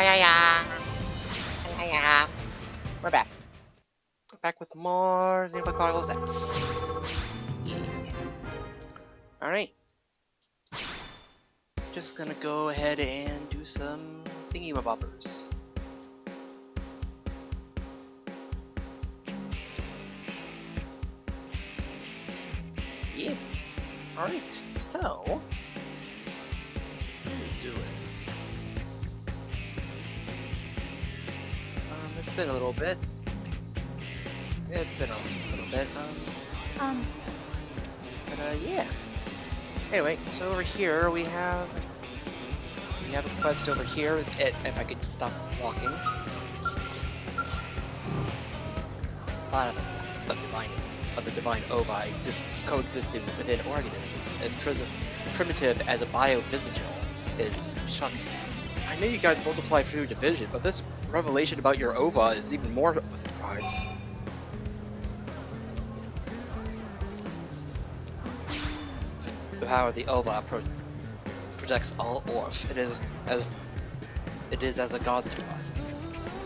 Hi, hiya. We're back. We're back with more Xenoblade Chronicles X. Yeah. Alright. Just gonna go ahead and do some thingy-mabobbers. Yeah. Alright, so... what are we doing? It's been a little bit. It's been a little bit, but yeah. Anyway, so over here we have a quest over here. If I could stop walking. A lot of the divine ova coexisting within organisms as primitive as a biovisigal is shocking. I know you guys multiply through division, but this revelation about your ova is even more of a surprise. The power of the ova protects all Orf. It is as a god to us.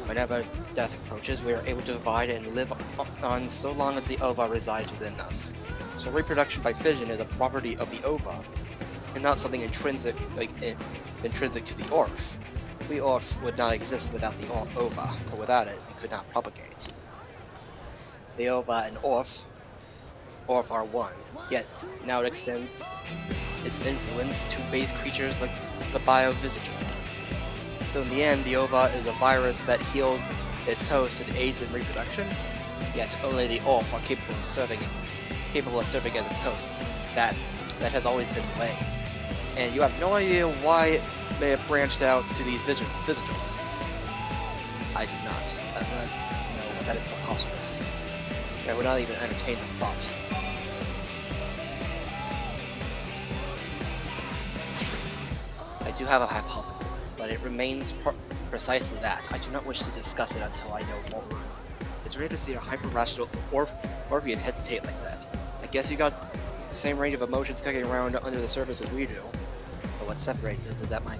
Whenever death approaches, we are able to divide and live on so long as the ova resides within us. So reproduction by fission is a property of the ova, and not something intrinsic to the Orf. We Orf would not exist without the ova, for without it, we could not propagate. The ova and Orf are one, yet now it extends its influence to base creatures like the biovisigal. So in the end, the ova is a virus that heals its host and aids in reproduction, yet only the Orf are capable of serving as its hosts. That has always been the way. And you have no idea why it may have branched out to these visitors. I do not. No, that is preposterous. I would not even entertain the thought. I do have a hypothesis, but it remains precisely that. I do not wish to discuss it until I know more. It's rare to see a hyper-rational Orphean hesitate like that. I guess you got the same range of emotions kicking around under the surface as we do. But what separates us is that my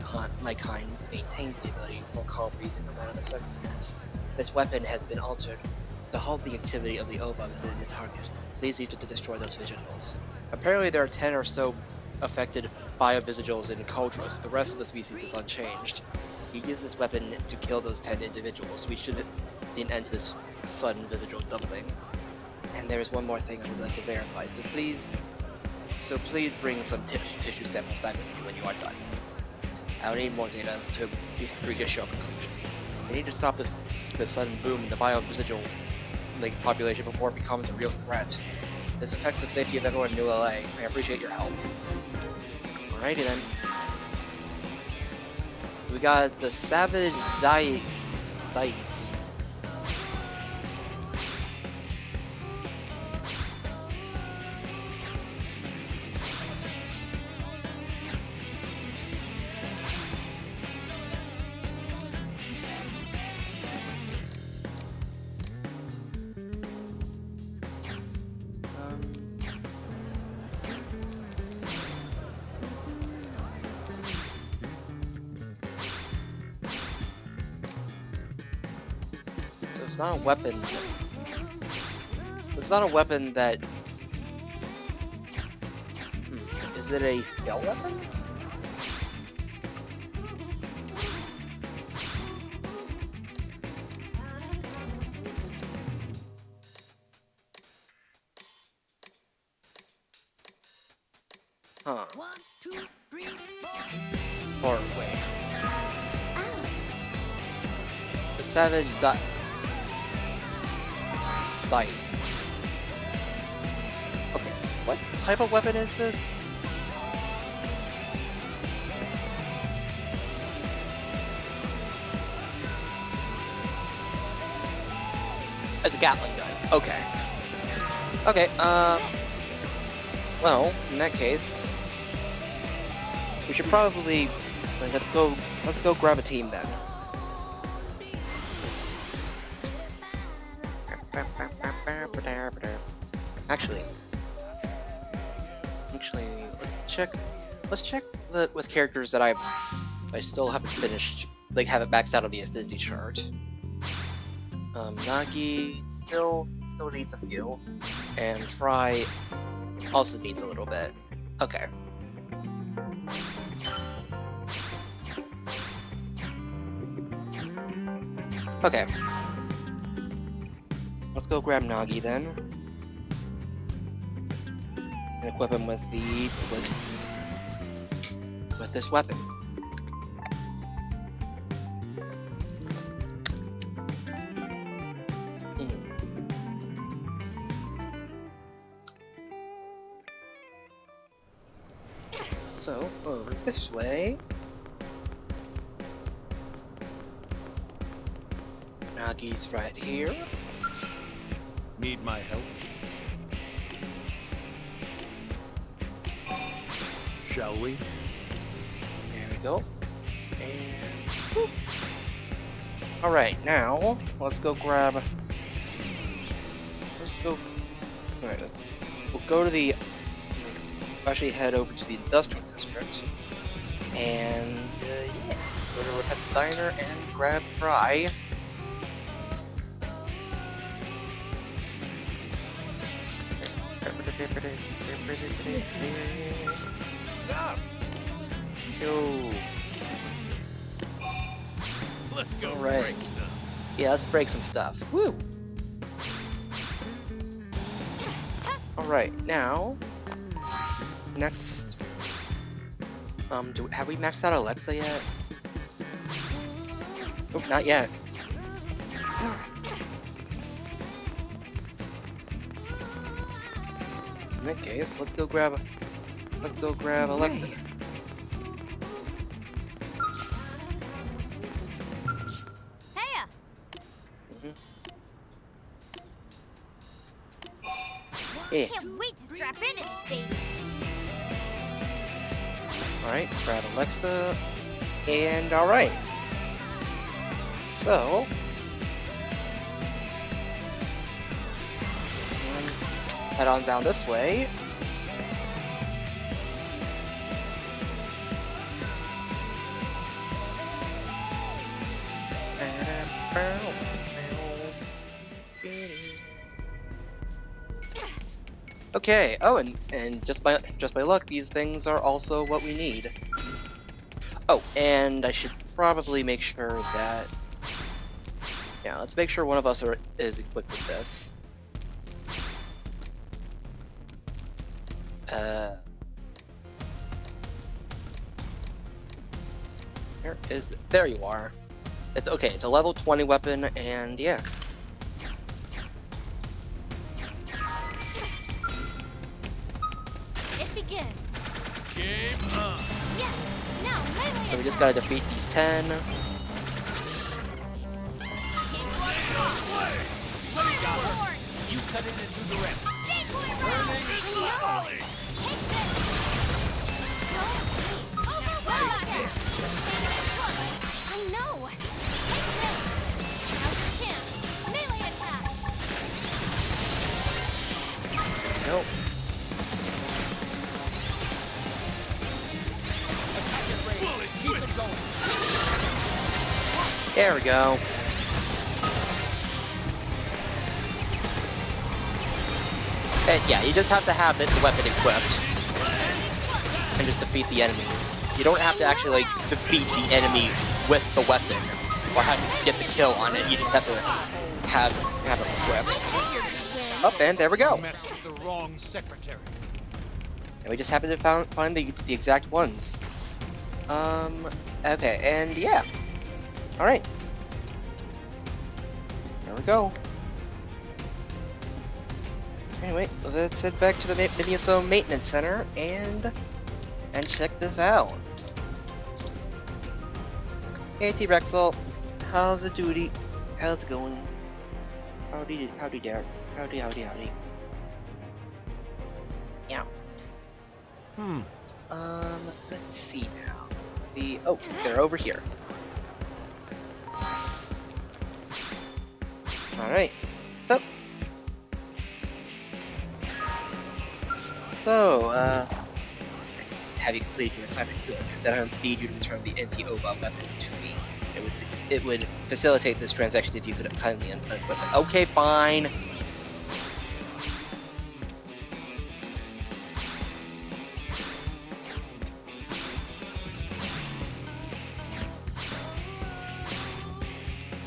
kind maintains the ability for calm reason no matter the circumstance. This weapon has been altered to halt the activity of the ova within the target, lazy to destroy those visuals. Apparently there are 10 or so affected biovisuals in Cultros. The rest of the species is unchanged. He used this weapon to kill those 10 individuals. We should see an end to this sudden visual doubling. And there is one more thing I would like to verify, so please bring some tissue samples back with you when you are done. I'll need more data to reach a sharp conclusion. We need to stop this sudden boom in the biovisual population before it becomes a real threat. This affects the safety of everyone in New LA. I appreciate your help. Alrighty then. We got the Savage Zai. It's not a weapon. It's not a weapon that... Is it a stealth weapon? Huh. 1, 2, 3, 4. Or wait. The Savage Sight. Okay, what type of weapon is this? It's a Gatling gun. Okay. Okay, well, in that case, we should probably let's go grab a team then. Actually, let's check with characters that I still haven't finished like have it maxed out on the affinity chart. Nagi still needs a few, and Fry also needs a little bit. Okay. Okay. Let's go grab Nagi then, and equip him with this weapon. So, over this way. Nagi's right here. Need my help? Shall we? There we go. And whoop. Alright, now let's go grab. Alright, we'll go to the. Actually, head over to the industrial district, and yeah, go to Repet's Diner and grab Fry. Sup? Yo. Let's go break stuff. Yeah, let's break some stuff. Woo! Alright, now next, have we maxed out Alexa yet? Oh, not yet. In that case, let's go grab Alexa. Heya! Yeah. Can't wait to strap into this baby. Alright, grab Alexa, and alright. So, head on down this way. Okay. Oh, and just by luck, these things are also what we need. Oh, and I should probably make sure that. Yeah, let's make sure one of us is equipped with this. There you are. It's okay. It's a level 20 weapon, and yeah. Begins. Game on. Yes. Now melee. So we just gotta defeat these 10. You cut it and do the rest. Take this. I know. Take this. How's your chance? Melee attack. Nope. There we go. And yeah, you just have to have the weapon equipped and just defeat the enemies. You don't have to actually like defeat the enemy with the weapon or have to get the kill on it. You just have to have it equipped. Oh, and there we go. Messed with the wrong secretary. And we just happen to find the exact ones. Okay, and yeah. Alright. There we go. Anyway, let's head back to the Miniso Maintenance Center and check this out. Hey T-Rexel, how's the duty? How's it going? Howdy there. Howdy. Yeah. Let's see now. Oh, they're over here. Alright. So, have you completed your assignment? Good. Then I'll need you to return the NT-OBA weapon to me. It was it would facilitate this transaction if you could kindly unequip it. Okay, fine.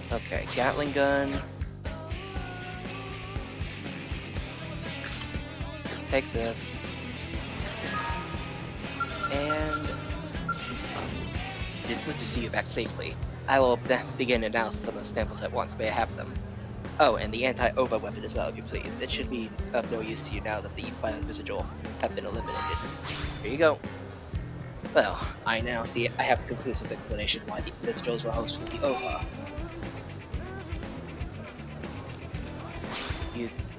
Okay, Gatling gun. Let's take this. And it's good to see you back safely. I will then begin analysis of those samples at once. May I have them? Oh, and the anti-OVA weapon as well, if you please. It should be of no use to you now that the biovisual have been eliminated. Here you go. Well, I now see I have a conclusive explanation why the visuals were hosted with the OVA.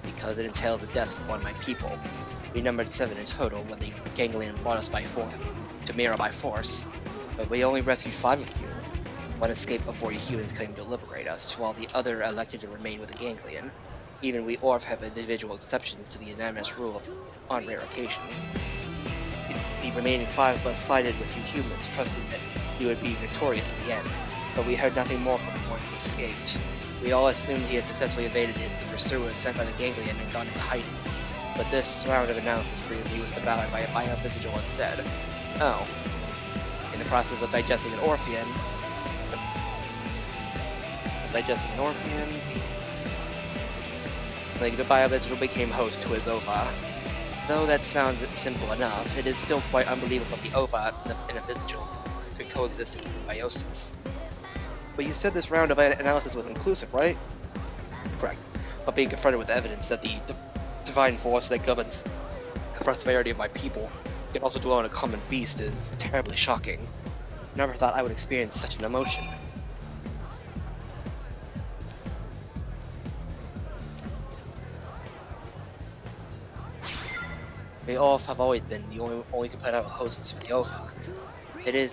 Because it entailed the death of one of my people. We numbered 7 in total when the ganglion brought us to Mira by force, but we only rescued 5 of you. One escaped before you humans claimed to liberate us, while the other elected to remain with the ganglion. Even we Orf have individual exceptions to the unanimous rule on rare occasions. The remaining 5 of us sided with you humans, trusting that you would be victorious in the end, but we heard nothing more from him once he escaped. We all assumed he had successfully evaded his pursuer sent by the ganglion and gone into hiding. But this round of analysis proved he was devoured by a biovisual instead. Oh. In the process of digesting an Orphean, like the biovisual became host to his OVA. Though that sounds simple enough, it is still quite unbelievable that the OVA and a visual could coexist in symbiosis. But you said this round of analysis was inclusive, right? Correct. But being confronted with evidence that the divine force that governs the prosperity of my people can also dwell on a common beast is terribly shocking. Never thought I would experience such an emotion. We all have always been the only compatible hosts for the OVA. It is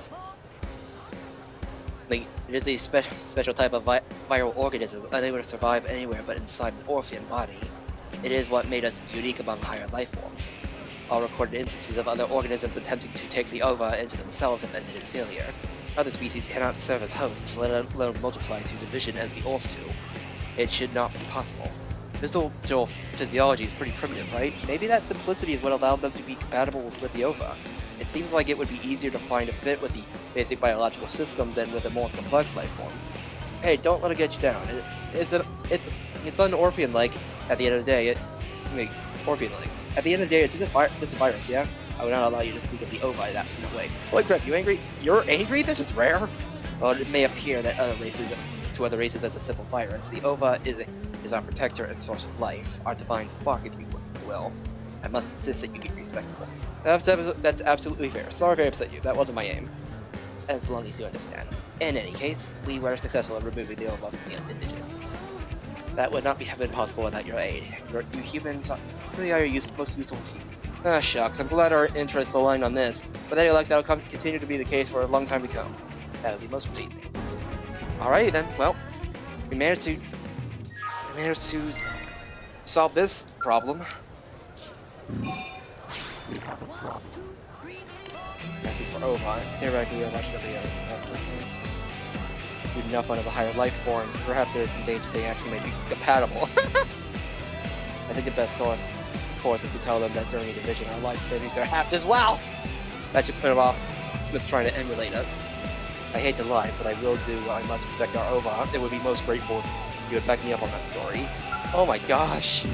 a special type of viral organism unable to survive anywhere but inside an Orphean body. It is what made us unique among higher life forms. All recorded instances of other organisms attempting to take the OVA into themselves have ended in failure. Other species cannot serve as hosts, let alone multiply through division as the Orf do. It should not be possible. Visual physiology is pretty primitive, right? Maybe that simplicity is what allowed them to be compatible with the OVA. It seems like it would be easier to find a fit with the basic biological system than with a more complex life form. Hey, don't let it get you down. It's un-Orphean-like at the end of the day. Orphean-like. At the end of the day, it's just a virus, yeah? I would not allow you to speak of the OVA that way. Holy crap, you angry? You're angry? This is rare? Well, it may appear that to other races as a simple virus. The OVA is our protector and source of life, our divine spark, if you will. I must insist that you be respectful. That's absolutely fair. Sorry if I upset you. That wasn't my aim. As long as you understand. In any case, we were successful in removing the OVA from the indigent. That would not have been possible without your aid. You humans really are your most useful team. Ah, shucks. I'm glad our interests align on this, but that will continue to be the case for a long time to come. That would be most pleasing. Alrighty then. Well, we managed to solve this problem. Thank you for OVA. Theoretically, I should be enough one of the higher life forms. Perhaps there's some danger they actually may be compatible. I think the best course is to tell them that during a division, our life savings are halved as well. That should put them off with trying to emulate us. I hate to lie, but I will do what I must to protect our OVA. It would be most grateful if you would back me up on that story. Oh my gosh!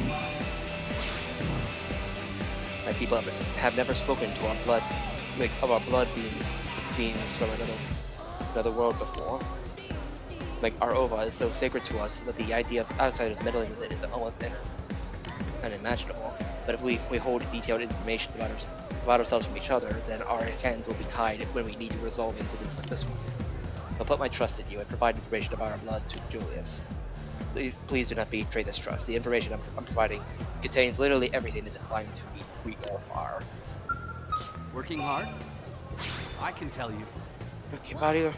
My people have never spoken to our blood, of our blood beings from another world before. Our OVA is so sacred to us that the idea of outsiders meddling with it is almost unimaginable. But if we hold detailed information about ourselves from each other, then our hands will be tied when we need to resolve incidents like this one. I'll put my trust in you and provide information about our blood to Julius. Please do not betray this trust. The information I'm providing contains literally everything that defines who we all are. Working hard? I can tell you. Okay, buddy.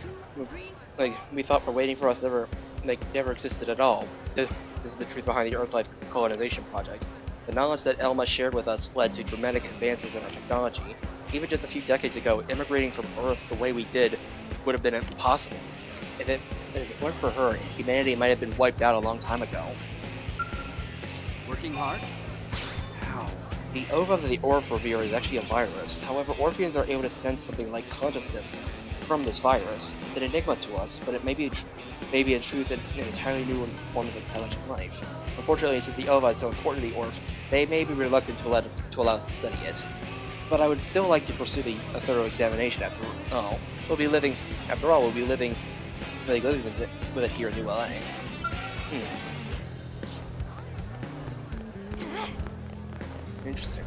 We thought for waiting for us never existed at all. This is the truth behind the Earth-Life colonization project. The knowledge that Elma shared with us led to dramatic advances in our technology. Even just a few decades ago, immigrating from Earth the way we did would have been impossible. If it If it weren't for her, humanity might have been wiped out a long time ago. Working hard? How? The ova of the Orphavir is actually a virus. However, Orpheans are able to sense something like consciousness from this virus. It's an enigma to us, but it may be in truth an entirely new form of intelligent life. Unfortunately, since the ova is so important to the Orph, they may be reluctant to allow us to study it. But I would still like to pursue a thorough examination after all. We'll be living with it here in New LA. Interesting.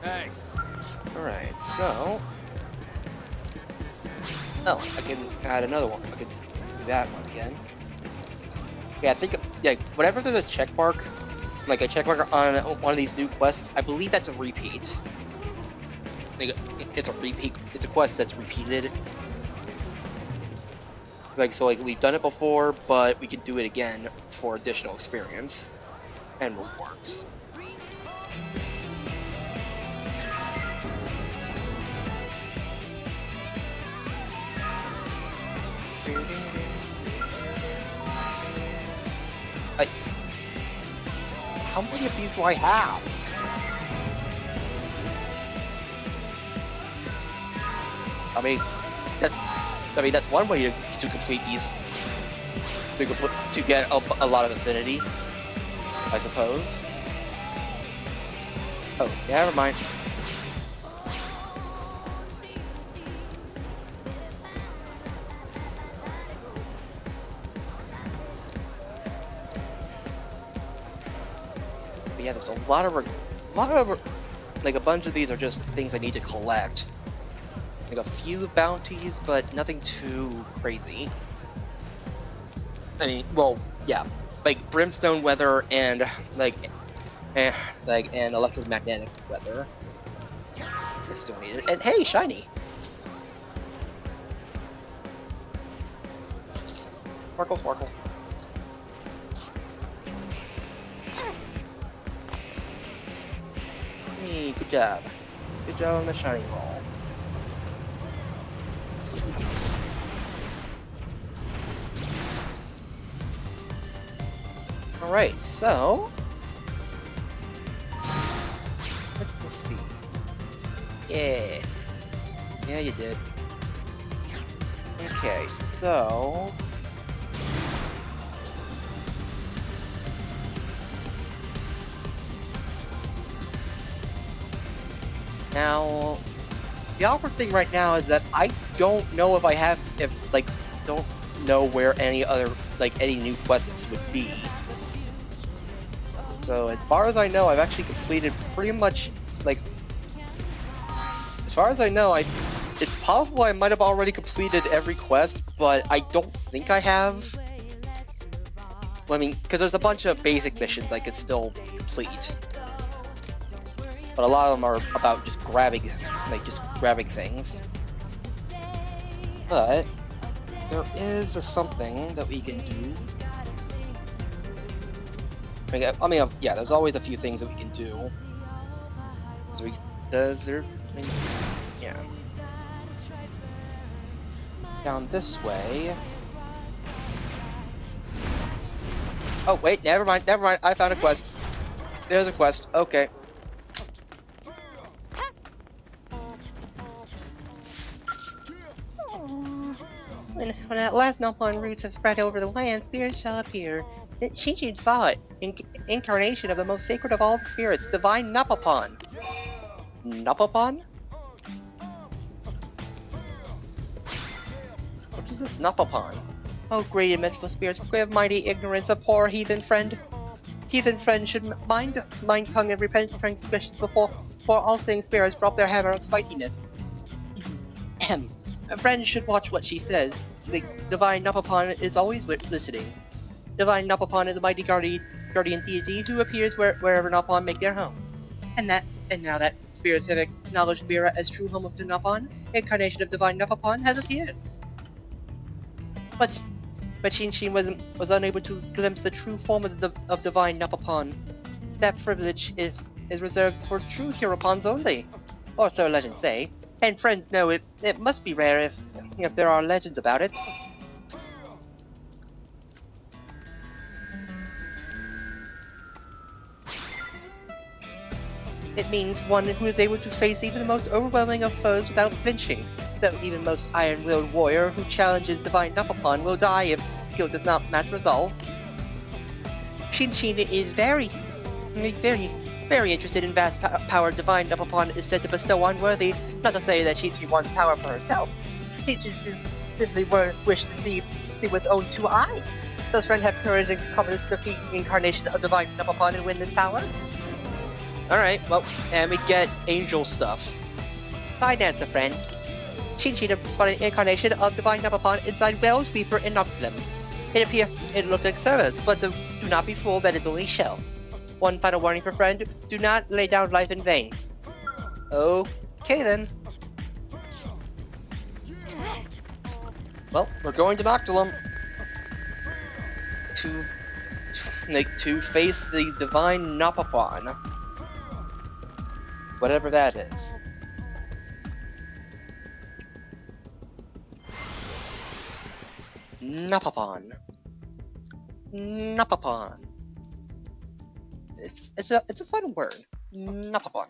Hey. Alright, so... Oh, I can add another one. I can do that one again. Yeah, I think, yeah, whenever there's a check mark, like a check mark on one of these new quests, I believe that's a repeat. Like, it's a repeat, it's a quest that's repeated. Like, so like, we've done it before, but we can do it again for additional experience and rewards. How many of these do I have? I mean that's one way to complete these. To get a lot of affinity, I suppose. Oh, yeah, never mind. But yeah, there's a lot of like a bunch of these are just things I need to collect. Like a few bounties, but nothing too crazy. I mean, well, yeah, like brimstone weather and and electromagnetic weather. I still need it. And hey, shiny. Sparkle, sparkle. Hey, good job. Good job on the shiny roll. Alright, so... let's see. Yeah. Yeah, you did. Okay, so... now... the awkward thing right now is that I don't know don't know where any new quests would be. So as far as I know, I've actually completed pretty much, as far as I know, it's possible I might have already completed every quest, but I don't think I have. Well, I mean, because there's a bunch of basic missions I could still complete. But a lot of them are about just grabbing things. But there is something that we can do. I mean, yeah, there's always a few things that we can do. Yeah. Down this way. Oh, wait, never mind, I found a quest. There's a quest, okay. When at last Nopon roots have spread over the land, spirits shall appear. Shinshin saw it. Incarnation of the most sacred of all spirits, divine Napapon. Napapon? What is this Napapon? Oh, great and merciful spirits, forgive mighty ignorance of poor heathen friend. Heathen friend should mind tongue and repent transgressions before all things spirits drop their hammer of spitiness. A friend should watch what she says. The divine Napapon is always listening. Divine Napapon is a mighty guardian deity who appears wherever Napon make their home. And now that spirits have acknowledged Mira as true home of the Napon, incarnation of divine Napapon has appeared. But Shinshin was unable to glimpse the true form of divine Napapon. That privilege is reserved for true Hirapons only. or so legends say. And friends know it must be rare if there are legends about it. It means one who is able to face even the most overwhelming of foes without flinching. Though even most iron-willed warrior who challenges divine Napapon will die if skill does not match resolve. Shin is very interested in vast power divine Napapon is said to bestow on worthy. Not to say that she wants power for herself. She just simply wish to see with own two eyes. Does friend have courage and confidence to defeat the incarnation of divine Napapon and win this power? Alright, well, and we get angel stuff. Side answer, friend. Shin spotted an incarnation of divine Napapon inside Well's Weeper in Noctilum. It appears it looked like service, but do not be fooled that it's only shell. One final warning for friend, do not lay down life in vain. Okay then. Well, we're going to Noctilum. To face the divine Napapon. Whatever that is. Napapon. Napapon. It's a fun word. Napapon.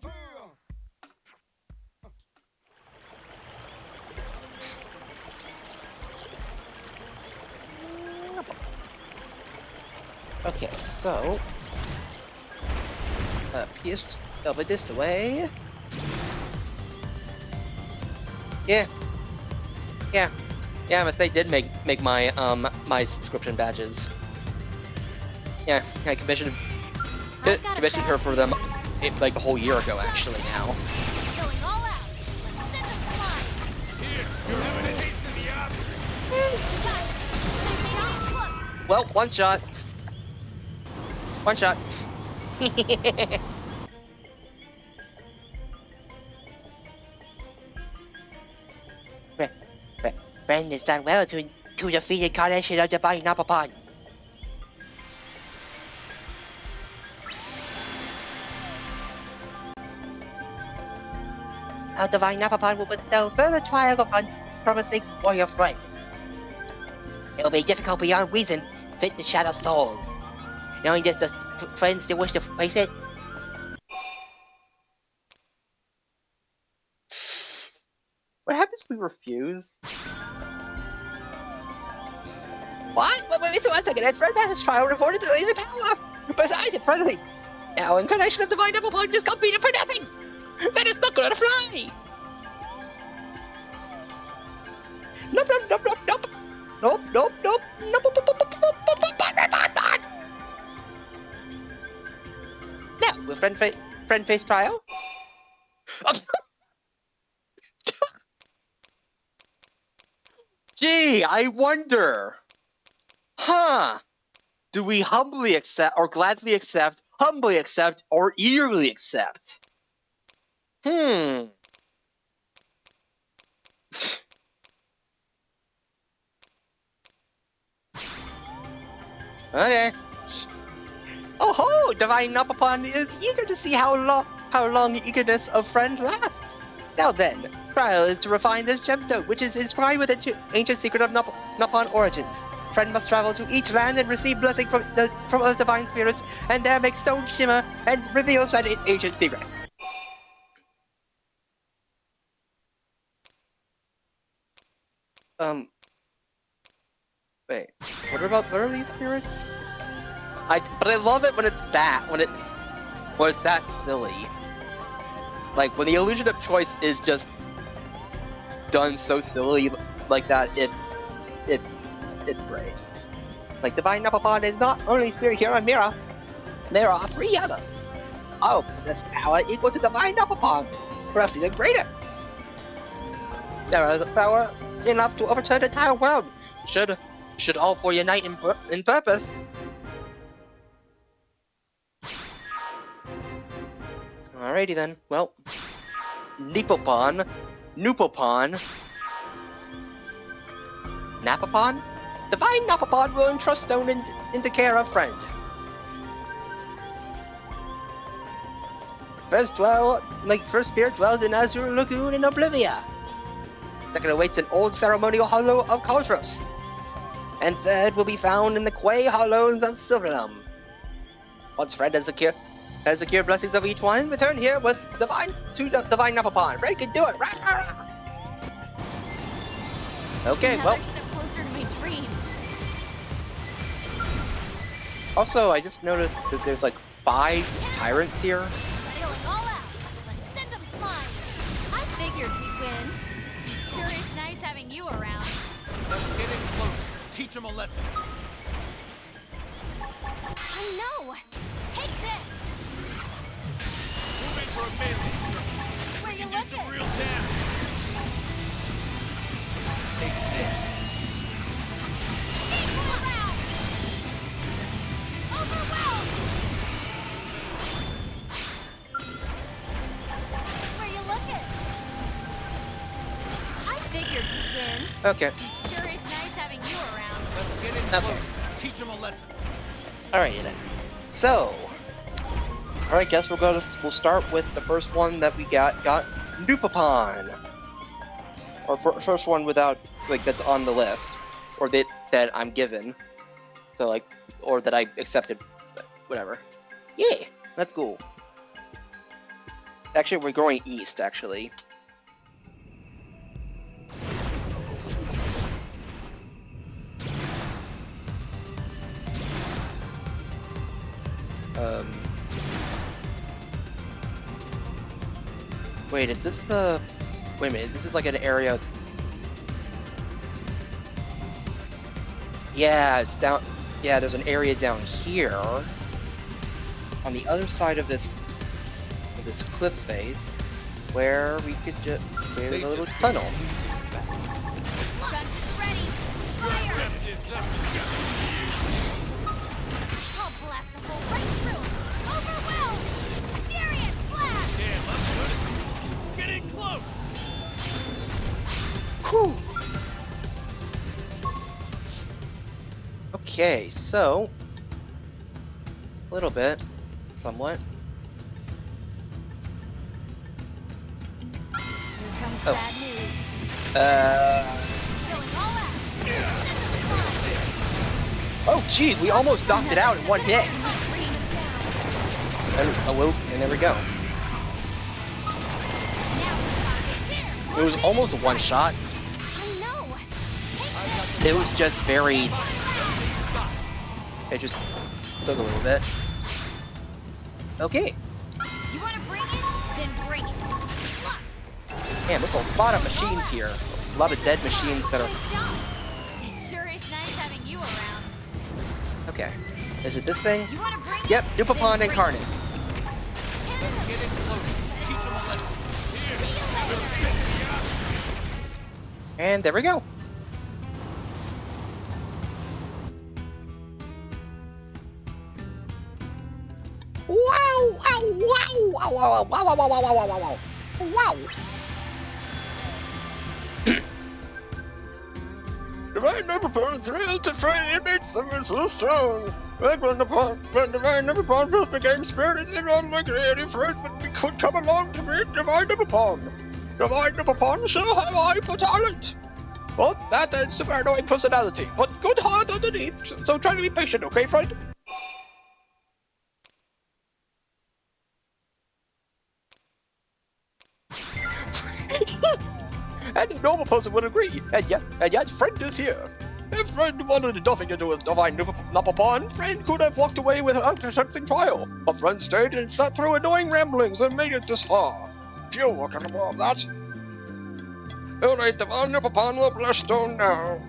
Okay, so pierce over this way. Yeah, but they did make my my subscription badges. Yeah, I commissioned her for them like a whole year ago actually now. Going all out. Let's send them flying. Here, you're having a taste of the obvious. Well, one shot. One shot. Friend has done well to defeat the incarnation of divine Napapon. Our divine Napapon will bestow further trials upon promising warrior friend. It will be difficult beyond reason to fit the Shadow Souls. Knowing this, does friends still wish to face it? What happens if we refuse? What? Wait one second. At friend has his trial reported to laser power. Besides, it friendly. Now, incarnation of divine Napapon just got beaten for nothing. That is not gonna fly. Nope. Now, will friend face trial? Gee, I wonder. Huh? Do we humbly accept, or gladly accept, humbly accept, or eagerly accept? Okay. Oh ho! Divine Napapon is eager to see how long the eagerness of friend lasts. Now then, trial is to refine this gemstone, which is inscribed with the ancient secret of Napapon origins. Friend must travel to each land and receive blessing from the divine spirits, and there make stone shimmer and reveal said ancient secrets. Wait, what are these spirits? But I love it when it's that silly. Like, when the illusion of choice is just done so silly like that, it's great. Like, divine Napapon is not only spirit here on Mira, there are 3 others. Oh, this power equal to divine Napapon, perhaps even greater. There is a power enough to overturn the entire world. Should all 4 unite in purpose. Alrighty then. Well, Napapon, divine Napapon will entrust stone into care of friend. First spirit dwells in Azure Lagoon in Oblivia. Second awaits an old ceremonial hollow of Cosros. And third will be found in the Quay Hollows of Silverlum. Once Fred has secured blessings of each one, return here with Divine Napapon. Fred can do it! Rah, rah, rah. Okay, Another well. step closer to my dream. Also, I just noticed that there's like 5 tyrants here. Going all out. Let's send them flying. I figured we'd win. It sure is nice having you around. Let's get in close. Teach them a lesson. I know. Take this. Moving for a melee. Where you Do some looking? real damage. Take this. Equal around. Overwhelmed. Where you looking? I figured we'd win. Okay. It sure is nice having you around. Let's get in Okay. close. Teach them a lesson. Alright then. So, alright, guess we'll start with the first one that we got Nupapon. Or first one without, like, that's on the list. Or that I'm given. So, like, or that I accepted. Whatever. Yeah, that's cool. Actually, we're going east, actually. Wait, is this the... Wait a minute, this is like an area... Yeah, it's down... Yeah, there's an area down here. On the other side of this cliff face, where we could just... There's a little tunnel. Guns is ready. Fire. I'll blast a hole right through. Overwhelmed. Furious blast. Damn, I'm good. Get in close. Whew. Okay, so... A little bit. Somewhat. Here comes Oh. bad news. Going all out. Oh, geez, we almost knocked it out in one hit. Rain it down. And there we go. Now we're talking. Here. It was almost a one shot. I know. Take this. It was just very... It just took a little bit. Okay. You want to bring it? Then bring it. Locked. Man, there's a lot of machines here. A lot of dead machines that are... It sure is nice having you around. Okay. Is it this thing? You want to bring Yep, it? Nupapon Then incarnate. bring it. Let's get in close. Teach them a lesson. Here. And there we go. Wow! Wow! Wow! Wow! Wow! Wow! Wow! Wow! Wow! Wow! Wow! Wow! Divine Nupapon thrilled to free inmates of it so strong. When Divine Nupapon first became spirit, it on my creative friend, but we could come along to meet Divine Nupapon. Divine Nupapon sure have eye for talent. But that and super annoying personality, but good heart underneath, so try to be patient, okay, friend? And a normal person would agree, and yet friend is here. If friend wanted nothing to do with Divine Nupapon, friend could have walked away with after something trial. But friend stayed and sat through annoying ramblings and made it this far. Few were capable of that. Alright, Divine Nupapon will bless stone now.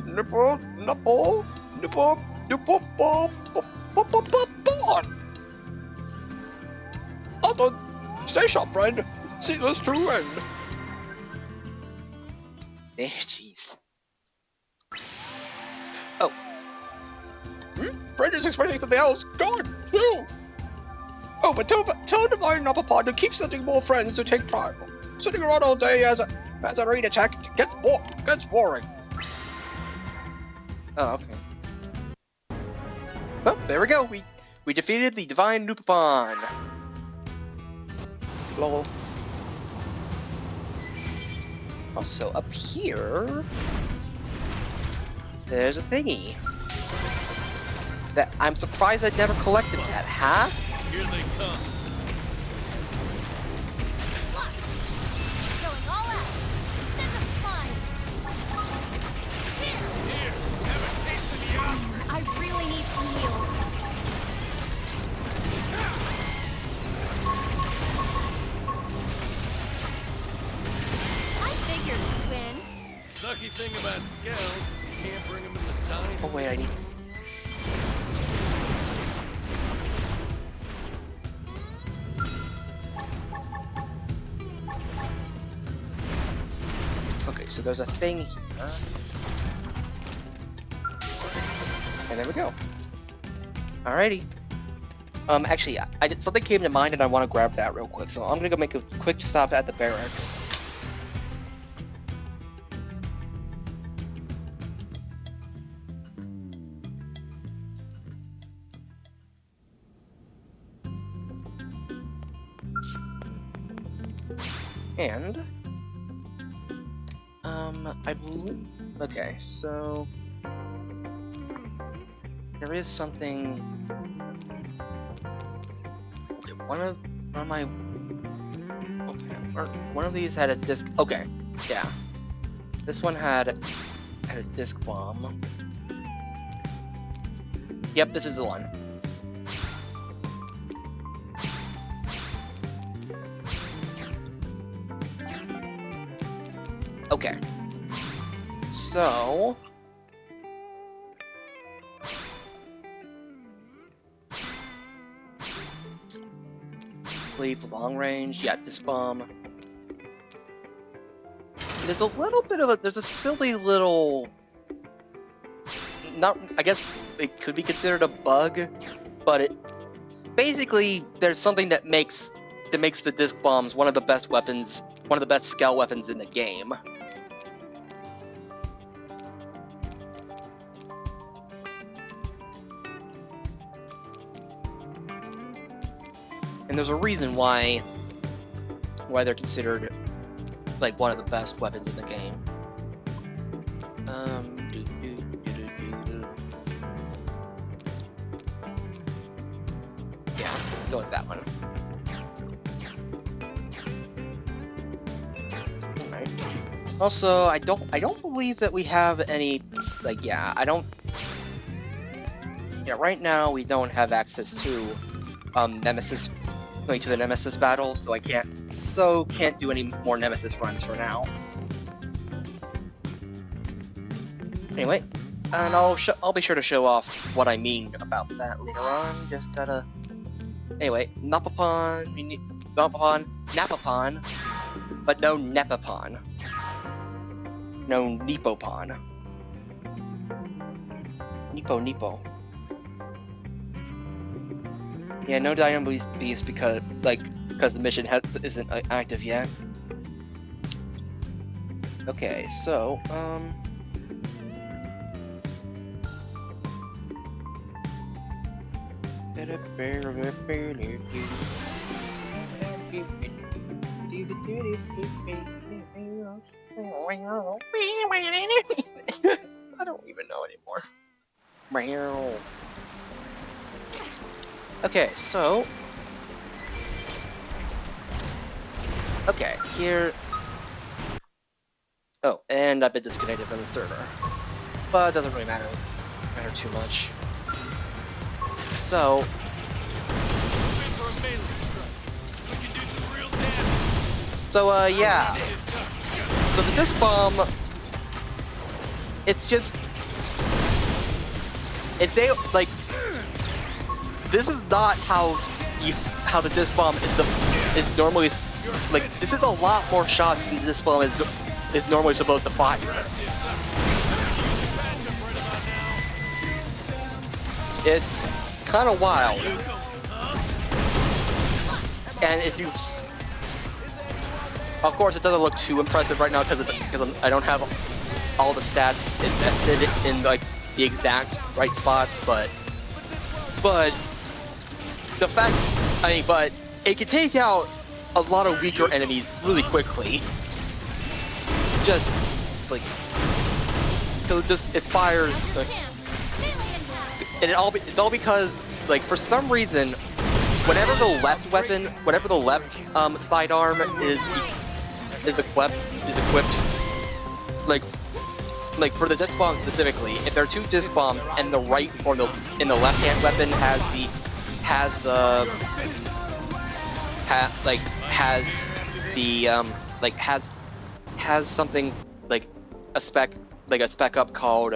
Nipple. Hold stay sharp, friend. See this true end. Eh, jeez. Oh. Friend is explaining something else. God, no. Oh, but tell Divine Nupapon to keep sending more friends to take trial. Sitting around all day as a raid attack gets boring. Oh, okay. Well, there we go. We defeated the Divine Nupapon. Lol. Also, up here, there's a thingy that I'm surprised I'd never collected that. Huh? Here they come. Going all out. Send them flying. Here, have a taste of the opera. I really need some heals. I figured you'd win. Sucky thing about scouts is you can't bring them in the time. Oh wait, I need. Okay, so there's a thing here. And there we go. Alrighty. Actually, something came to mind and I want to grab that real quick, so I'm gonna go make a quick stop at the barracks. And I believe. Okay, so there is something. Okay, one of my. Okay, one of these had a disc. Okay, yeah, this one had a disc bomb. Yep, this is the one. Okay. So sleep, long range, yeah, this bomb. There's a little bit of there's a silly little, not, I guess it could be considered a bug, but it basically there's something that makes the disc bombs one of the best weapons, one of the best scout weapons in the game. And there's a reason why they're considered like one of the best weapons in the game. Yeah, go with that one. Alright. Also, I don't believe that we have any, like, yeah, right now we don't have access to Nemesis, going to the Nemesis battle, so can't do any more Nemesis runs for now. Anyway, and I'll be sure to show off what I mean about that later on. Just gotta. Anyway, Napapon, Napapon, but no Nepapon, no Nipopon, Nepo. Yeah, no Dynamo Beast because the mission isn't active yet. Okay, so I don't even know anymore. Okay, so here. Oh, and I've been disconnected from the server, but it doesn't really matter too much. So yeah. So the disc bomb, it's like, this is not how the disc bomb is normally, like, this is a lot more shots than the disc bomb is normally supposed to fire. It's kind of wild. And if you, of course, it doesn't look too impressive right now because I don't have all the stats invested in like the exact right spots, but the fact, I mean, but it can take out a lot of weaker enemies really quickly. Just like, so it fires, and it's all because, like, for some reason, whenever the left weapon, whatever the left sidearm is equipped, like for the disc bomb specifically, if there are two disc bombs and the right or the left hand weapon has something like a spec up called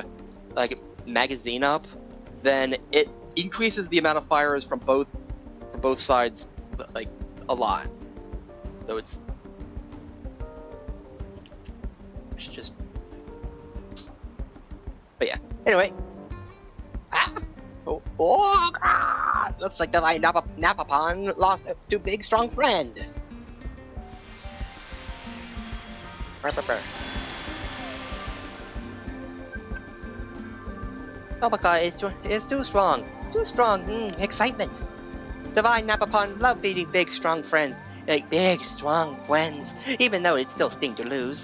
like magazine up, then it increases the amount of fires from both sides like a lot. So it's just, but yeah. Anyway, looks like Divine Napapon lost a too big strong friend. Topaka is too strong. Excitement. Divine Napapon love beating big strong friends. Like big strong friends. Even though it still stings to lose.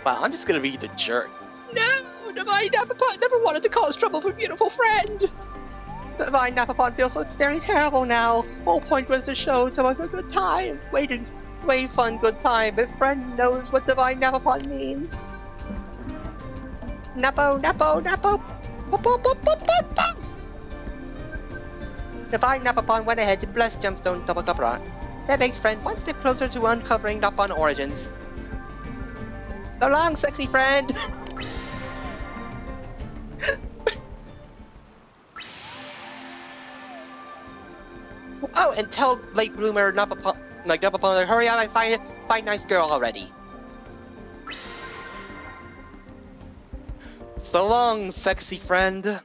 Wow, I'm just gonna be the jerk. No! Divine Napapon never wanted to cause trouble for beautiful friend! Divine Napapon feels so very terrible now. Whole point was to show someone a good time. Way fun good time, but friend knows what Divine Napapon means. Napo! Divine Napapon went ahead to bless Gemstone Topakapra. That makes friend one step closer to uncovering Napapon origins. So long, sexy friend! Oh, and tell late bloomer Napapon to hurry up and find nice girl already. So long, sexy friend.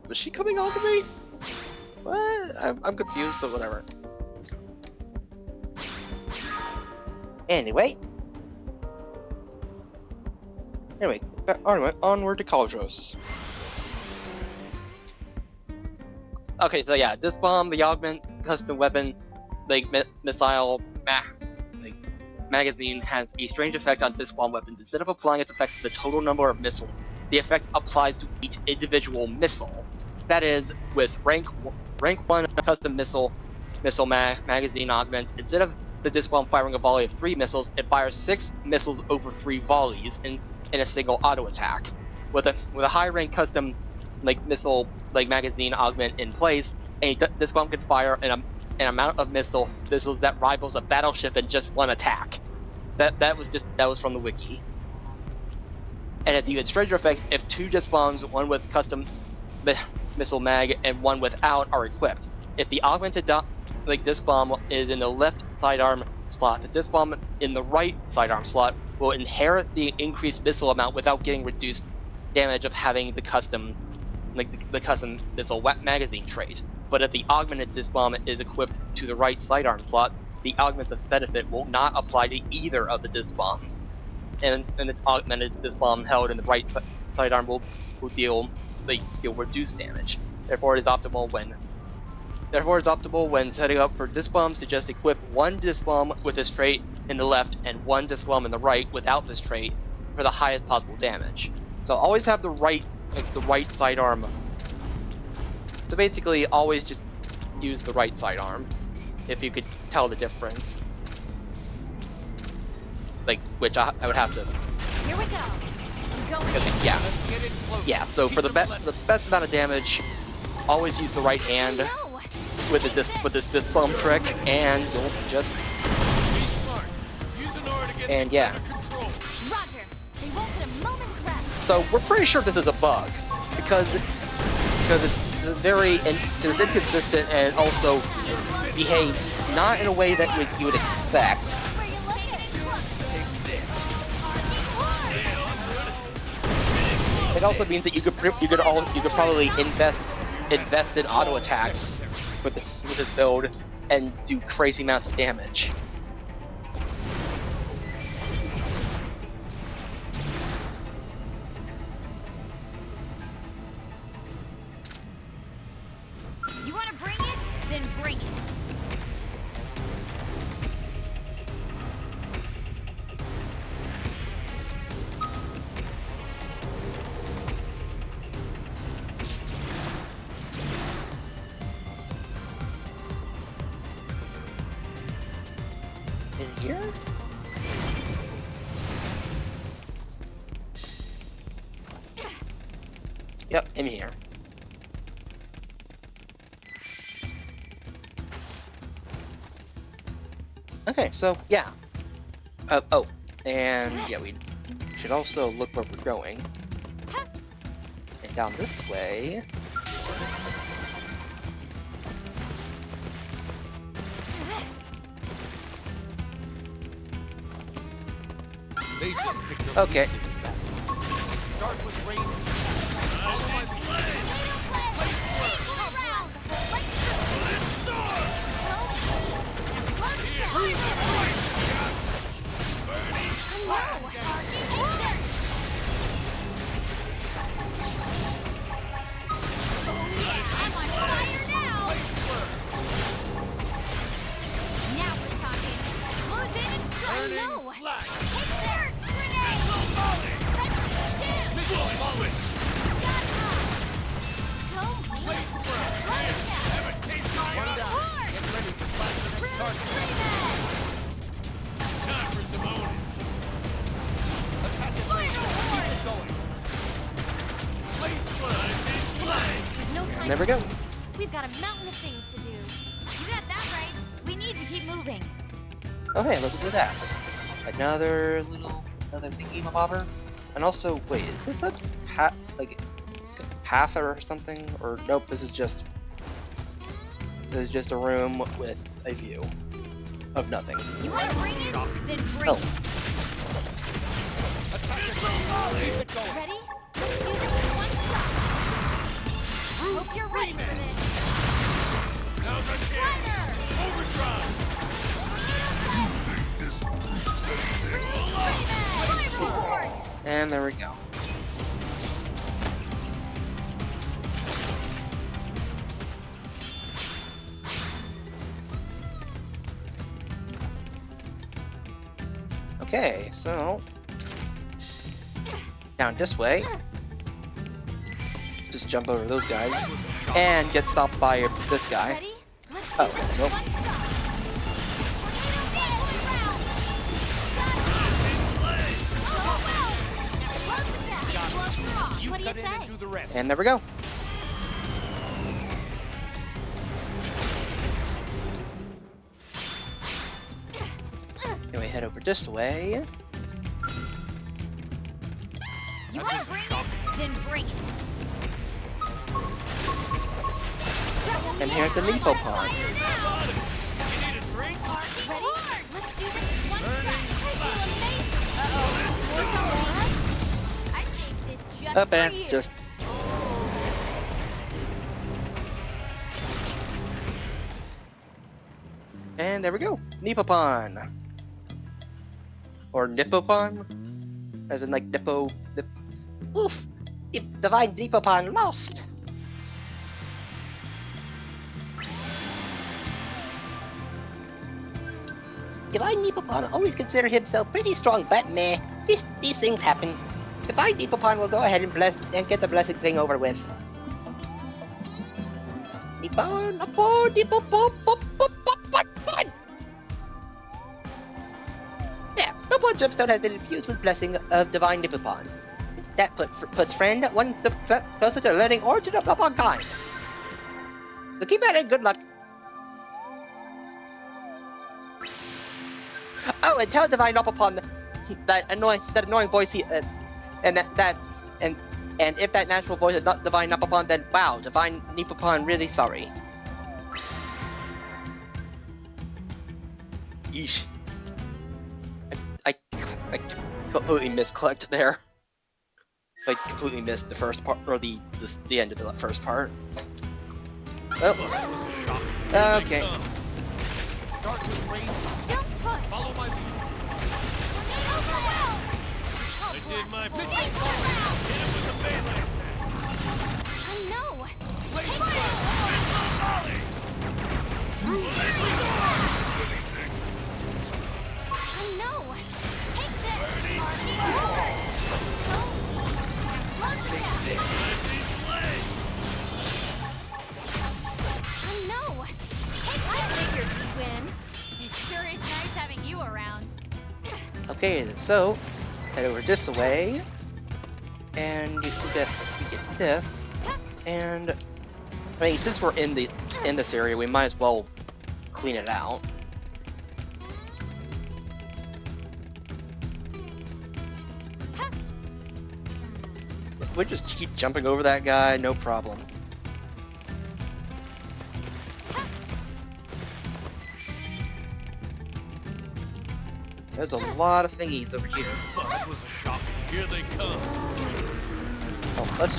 Was she coming on to me? What? I'm confused, but whatever. Anyway, onward to Caldros. Okay, so yeah, this bomb, the augment custom weapon, like missile magazine has a strange effect on this bomb weapons. Instead of applying its effect to the total number of missiles, the effect applies to each individual missile. That is, with rank 1 custom missile magazine augment, instead of the disc bomb firing a volley of 3 missiles, it fires 6 missiles over 3 volleys in a single auto attack. With a high rank custom missile magazine augment in place, a disc bomb can fire an amount of missiles that rivals a battleship in just one attack. That was from the wiki. And at the even stranger effects, if 2 disc bombs, one with custom missile mag and one without, are equipped. If the augmented disc bomb is in the left sidearm slot, the disc bomb in the right sidearm slot will inherit the increased missile amount without getting reduced damage of having the custom missile magazine trait. But if the augmented disc bomb is equipped to the right sidearm slot, the augmented benefit will not apply to either of the disc bombs, and its augmented disc bomb held in the right sidearm will deal reduced damage. Therefore, it is optimal when setting up for disc bombs to just equip 1 disc bomb with this trait in the left and 1 disc bomb in the right without this trait for the highest possible damage. So always have the right sidearm. So basically, always just use the right sidearm, if you could tell the difference. Which I would have to. Here we go. Yeah. So for the best amount of damage, always use the right hand with this disc bomb trick, and you'll just. And yeah. Roger. They won't get a moment's rest. So we're pretty sure this is a bug because it's it's inconsistent and also behaves not in a way that you would expect. Where you looking? Look. It also means that you could probably invest in auto attacks with this build and do crazy amounts of damage. You want to bring it? Then bring it. In here? Yep, in here. Okay, so yeah. Oh, and yeah, we should also look where we're going. And down this way. They just picked up Okay. pieces of that. Start with rain. Follow my blade. I'm on fire now! Now we're talking. Close in and strike. No! Slack. Take theirs! Grenade! Damn! Missile volley. Go! Blade swirl. Have a taste of one down. Get ready to blast the next target. Time for some ownage. Attack it later. Keep it going. Blade swirl. There's no time. There we go. We've got a mountain of things to do. You got that right. We need to keep moving. Okay, let's do that. Another thingy mobber. And also, wait, is this a path or something? Or nope, this is just a room with a view of nothing. You want to bring it? Then bring Oh. it. Attack it later. Keep it going. Ready? Let's do this in one shot. Hope you're ready for this. Now's our chance. Overdrive. And there we go. Okay, so down this way. Just jump over those guys and get stopped by this guy. Ready? Let's do Oh, this in nope. one shot. You What do you cut in and say? do the rest. And there we go. Then we head over this way. You want to bring it? Then bring it. And here's the Nepo Pond. You need a drink? Ready? Let's do this in one shot. I feel amazing. Uh-oh. I saved this just Up for and you. just. And there we go. Nipopon. Or Nippopon. As in like Nippo. Oof! Divine Nipopon lost! Divine Nipopon always considered himself pretty strong, but meh. These things happen. Divine Nipopon will go ahead and get the blessed thing over with. Nippon, Nippon, Nippon, yeah, Nippon Gemstone has been infused with blessing of Divine Nippon. That puts friend one step closer to learning origin of Nippon kind. So keep at it, good luck. Oh, and tell Divine Nippon that annoying voice and if that natural voice is not Divine Nippon, then wow, Divine Nippon really sorry. Yeesh. I completely misclicked there. I completely missed the first part, or the end of the first part. Oh. That was a shock. Okay. Start with range. Don't push. Follow my lead. I did my best. Hit him with the melee attack. I know. Blade Take fire. Missile volley. I know. Take this. I know. Take I figured you'd win. It sure is nice having you around. Okay, so head over this way, and you get this, and I mean, since we're in this area, we might as well clean it out. We just keep jumping over that guy, no problem. There's a lot of thingies over here. That was a shock. Here they come. Oh, let's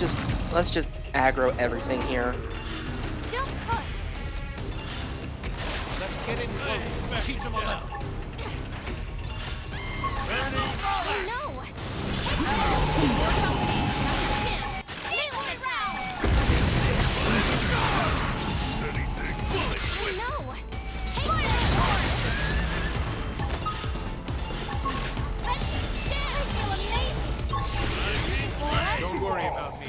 just aggro everything here. Don't push. Let's get in close. Teach them a lesson. I know. Take this. More company. Melee round. I know. Take this. Don't worry about me.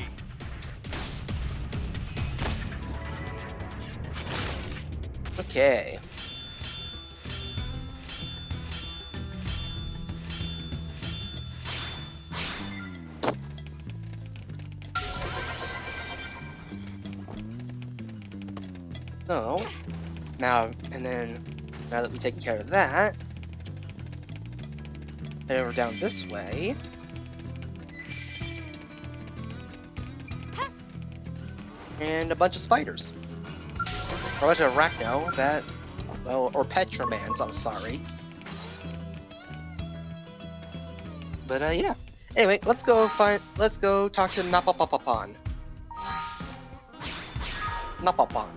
Okay. So, now that we've taken care of that, head over down this way. And a bunch of spiders. Or a bunch of arachno that, well, or petramans, I'm sorry. But, yeah. Anyway, let's go talk to Napapapapan. Napapan.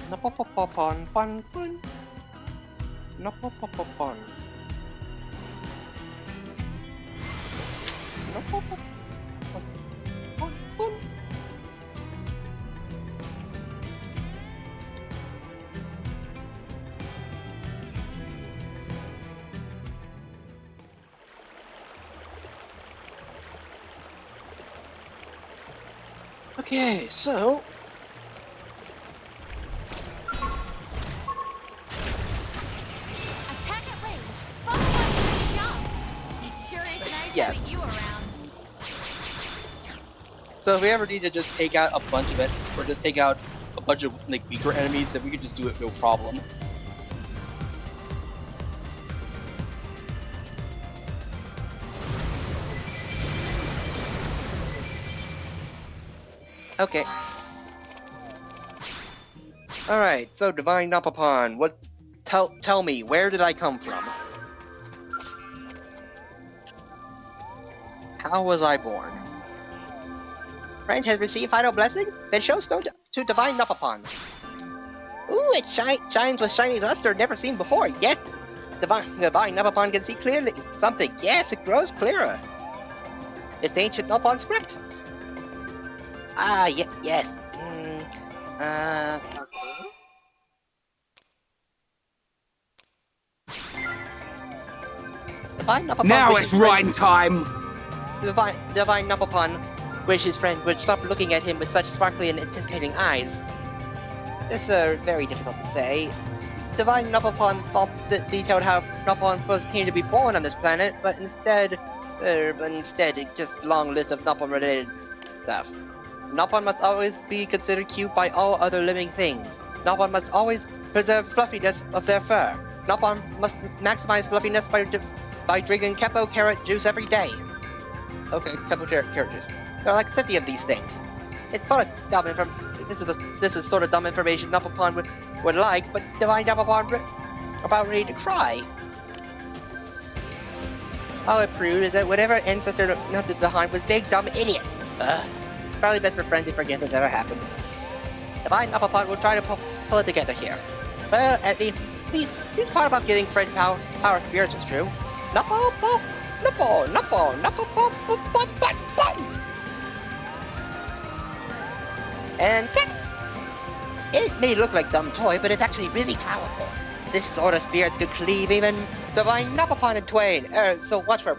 Napapapapan, pan, pan. Napapapapan. Napapapapan, pan, pan. Okay, so Attack at range. Follow my jump. It sure is nice Yes. having you around. So if we ever need to just take out a bunch of it, or just take out a bunch of like weaker enemies, then we could just do it no problem. Okay. Alright, so Divine Napapan, tell me, where did I come from? How was I born? Friend has received final blessing? Then show stone to Divine Napapan. Ooh, it shines with shiny luster never seen before. Yes, Divine Napapan can see clearly something. Yes, it grows clearer. It's ancient Napan script. Ah, yes. Divine Napapan Now wishes it's rhyme time! Divine Napapan wishes his friend would stop looking at him with such sparkly and anticipating eyes. This is very difficult to say. Divine Napapan thought that detailed how Napapan first came to be born on this planet, but instead it's just a long list of Napan related stuff. Napan must always be considered cute by all other living things. Napan must always preserve fluffiness of their fur. Napan must maximize fluffiness by drinking Kepo carrot juice every day. Okay, Kepo carrot juice. There are like 50 of these things. It's sort of dumb this is sort of dumb information Napapan would like, but Divine Napapan about ready to cry. All it proves is that whatever ancestor left us behind was big dumb idiot. Probably best for friends to forget this ever happened. Divine Upperpot will try to pull it together here. Well, at least this part about getting friend power spirits is true. And it may look like dumb toy, but it's actually really powerful. This sort of spirits could cleave even Divine Napapon in twain. So watch for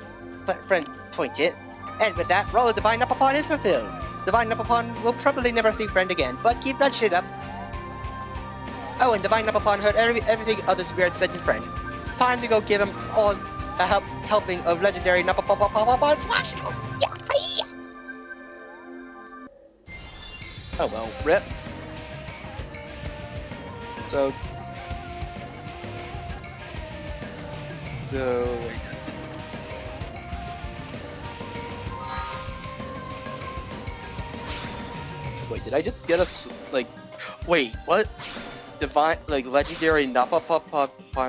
friend point it. And with that, roll of Divine Napapon is fulfilled. Divine Napapon will probably never see friend again, but keep that shit up. Oh, and Divine Napapon heard everything other spirits said to friend. Time to go give him all a helping of legendary Napapon slash. Oh well, rip. So wait, did I just get a wait, what? Divine, legendary Napapon.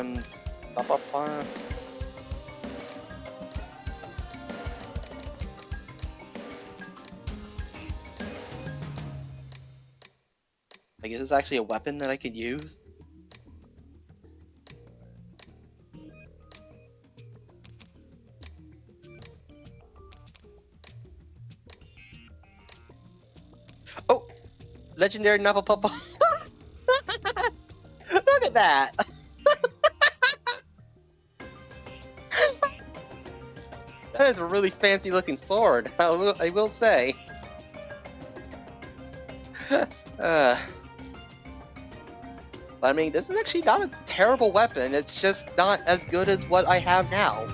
Is this actually a weapon that I could use? Oh! Legendary Napapon. Look at that! That is a really fancy looking sword, I will say. But I mean, this is actually not a terrible weapon, it's just not as good as what I have now.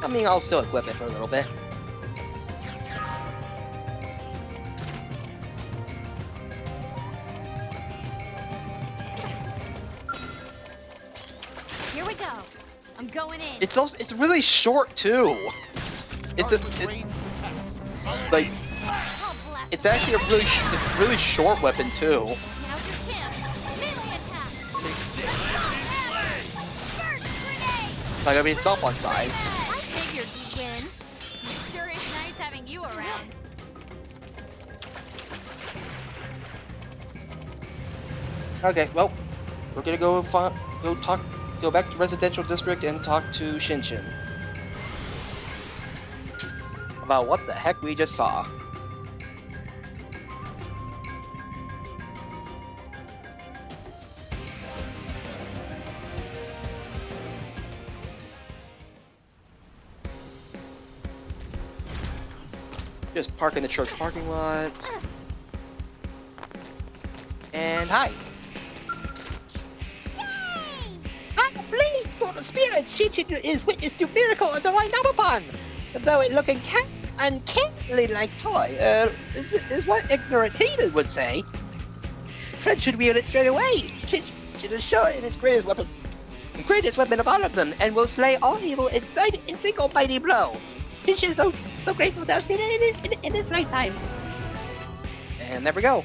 I mean, I'll still equip it for a little bit. Here we go. I'm going in. It's really short too. It's actually a really short weapon too. Now's your chance. Melee attack. First grenade. Like, I mean, it's not one size. I figured you'd win. It sure is nice having you around. Okay, well, we're gonna go back to Residential District and talk to Shinshin about what the heck we just saw. Just park in the church parking lot. And hi. I'm pleased for the spirit. Shinshin is witness to miracle of Divine Napapon. Though it looking uncannily like toy, is what ignorant heathens would say. Fred should wield it straight away. Shinshin is sure it is greatest weapon of all of them, and will slay all evil in single mighty blow. Shinshin is so grateful to have seen it in his lifetime. And there we go.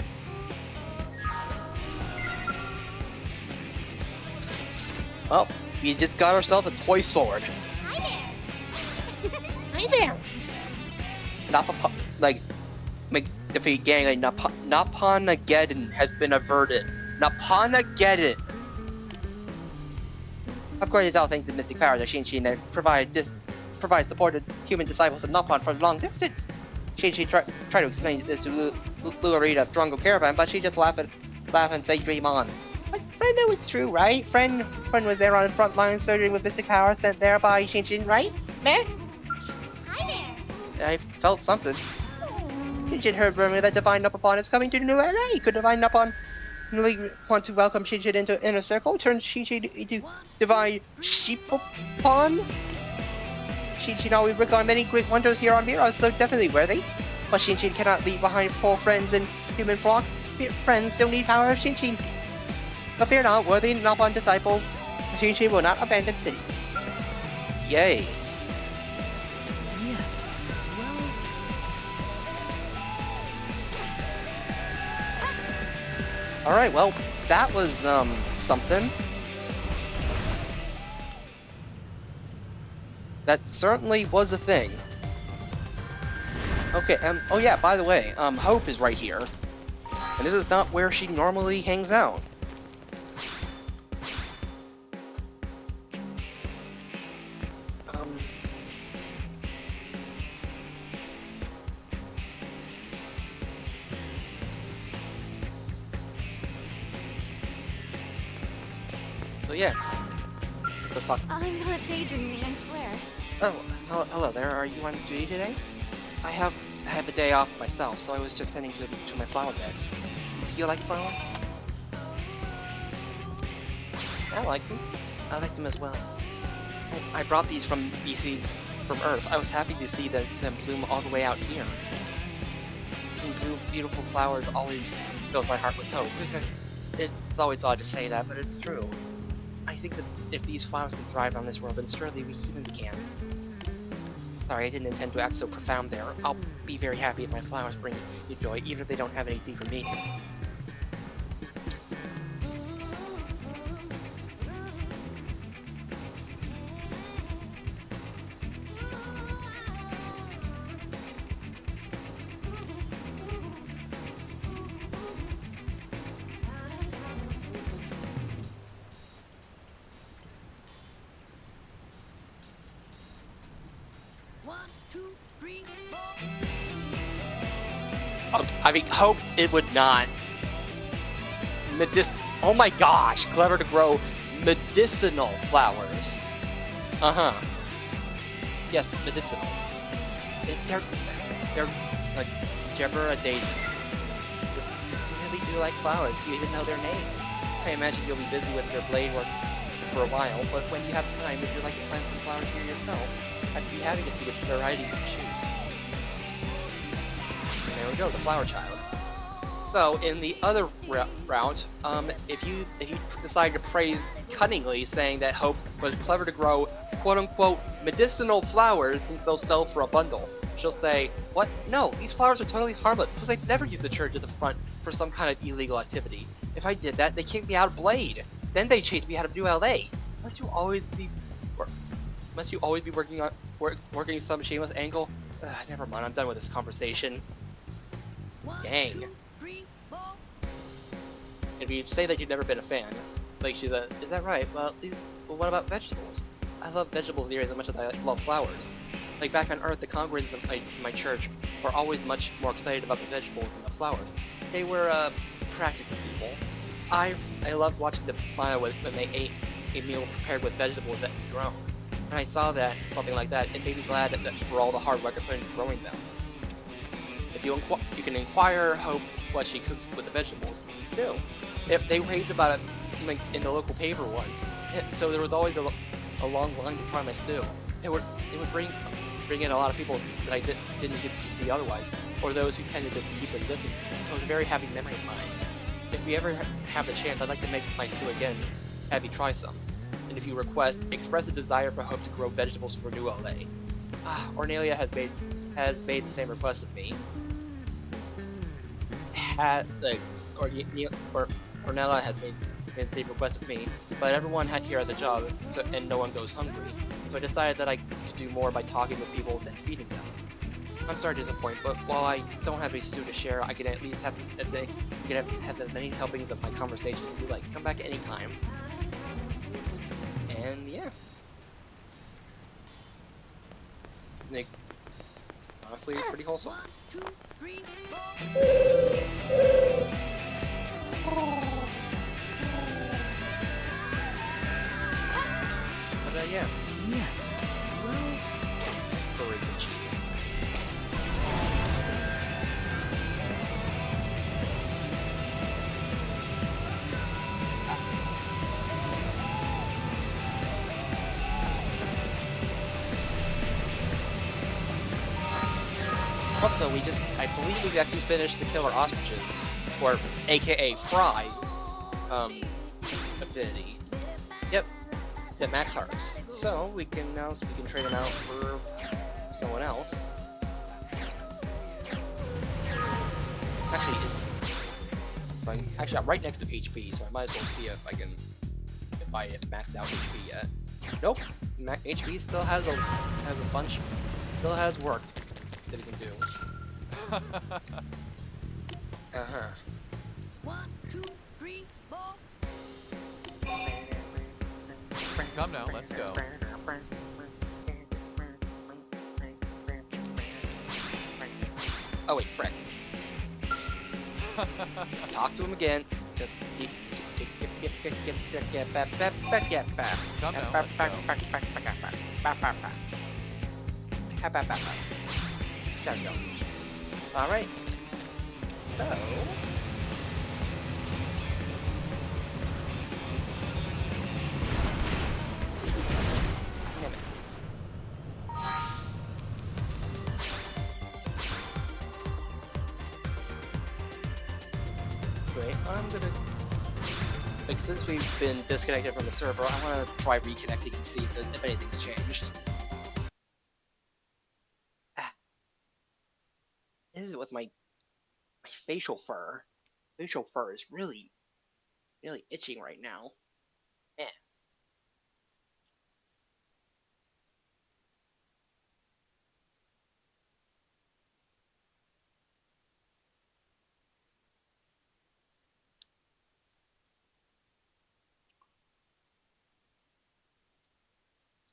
Well, we just got ourselves a toy sword. Hi there. Hi there. Defeat gang, Naponageddon has been averted. Naponageddon. Of course, it's all thanks to the mystic powers of Shinshin that provide support to human disciples of Napon for long distance. Shinshin tried to explain this to Lurita Drongo Caravan, but she just laughed and say, dream on. But friend, that was true, right? Friend was there on the front line surgery with mystic power sent there by Shinshin, right? Meh? Hi there. I felt something. Shinshin heard rumor that Divine Napapon is coming to New LA. Could Divine Napapon really want to welcome Shinshin into Inner Circle? Turn Shinshin into Divine Sheepapon? Shinshin always worked on many great wonders here on Mira, so definitely worthy. But Shinshin cannot leave behind poor friends and human flock. Friends don't need power of Shinshin. But fear not, worthy Napon disciple, Shinshin will not abandon city. Yay. Yes. Well, Alright, well, that was, something. That certainly was a thing. Okay, oh yeah, by the way, Hope is right here. And this is not where she normally hangs out. So yeah. Let's talk. I'm not daydreaming, I swear. Oh, hello there. Are you on duty today? I have a day off myself, so I was just tending to my flower beds. Do you like flowers? I like them. I like them as well. I brought these from BC, from Earth. I was happy to see them bloom all the way out here. Seeing beautiful flowers always fills my heart with hope. It's always odd to say that, but it's true. I think that if these flowers can thrive on this world, then surely we humans can. Sorry, I didn't intend to act so profound there. I'll be very happy if my flowers bring you joy, even if they don't have anything for me. I mean, hope it would not. Oh my gosh, clever to grow medicinal flowers. Uh-huh. Yes, medicinal. They're like Jebra daisies. You really do like flowers. You even know their names. I imagine you'll be busy with your blade work for a while, but when you have time, if you'd like to plant some flowers here yourself, I'd be happy to see which varieties you choose. There we go, the flower child. So in the other route, if you decide to praise cunningly, saying that Hope was clever to grow quote-unquote medicinal flowers since they'll sell for a bundle, she'll say, "What? No, these flowers are totally harmless because I'd never use the church as a front for some kind of illegal activity. If I did that, they kick me out of Blade. Then they chase me out of New LA. Must you always be working some shameless angle? Never mind, I'm done with this conversation." Dang. If you say that you've never been a fan, like she's is that right? Well, what about vegetables? I love vegetables nearly as much as I love flowers. Like back on Earth, the congregants in my church were always much more excited about the vegetables than the flowers. They were practical people. I loved watching them smile when they ate a meal prepared with vegetables that had grown. And I saw that, something like that, it made me glad that for all the hard work I put into growing them. If you can inquire Hope what she cooks with the vegetables. too. If they raved about it like in the local paper once, so there was always a long line to try my stew. It would bring in a lot of people that I didn't get to see otherwise, or those who tended to keep a distance. So it was a very happy memory of mine. If we ever have the chance, I'd like to make my stew again, have you try some. And if you request, express a desire for Hope to grow vegetables for New LA. Ornelia has made the same request of me. Ornella has made the same request of me, but everyone here has a job, and no one goes hungry. So I decided that I could do more by talking with people than feeding them. I'm sorry to disappoint, but while I don't have a stew to share, I can at least have as many helpings of my conversation as you like. Come back at any time. And yeah. Nick, honestly, it's pretty wholesome. 1, 2, 3, 4. But yeah. Yes. Well, Courage and cheese. Also, I believe we actually finished the Killer Ostriches, or AKA Fry's, affinity. Yep, it's at max hearts. So, we can trade them out for someone else. Actually, I'm right next to HP, so I might as well see if I have maxed out HP yet. Nope. Mac HB still has a bunch, still has work that he can do. Uh-huh. 1, 2, 3, 4. Come now, let's go. Oh wait, frick. Talk to him again. Just get back. Come now, let's go. There we go. Alright. So... Damn it. Wait, I'm gonna... Like, since we've been disconnected from the server, I wanna try reconnecting and see if anything's changed. This is with my facial fur. Facial fur is really itching right now. Eh.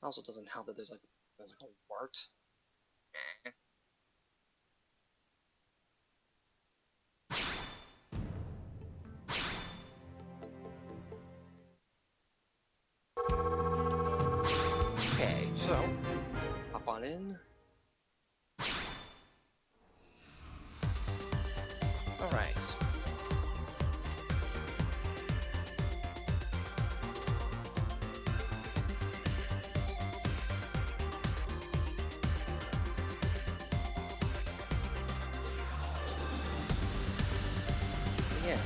Also doesn't help that there's like a wart. Eh. Okay, so hop on in. Alright. Yeah.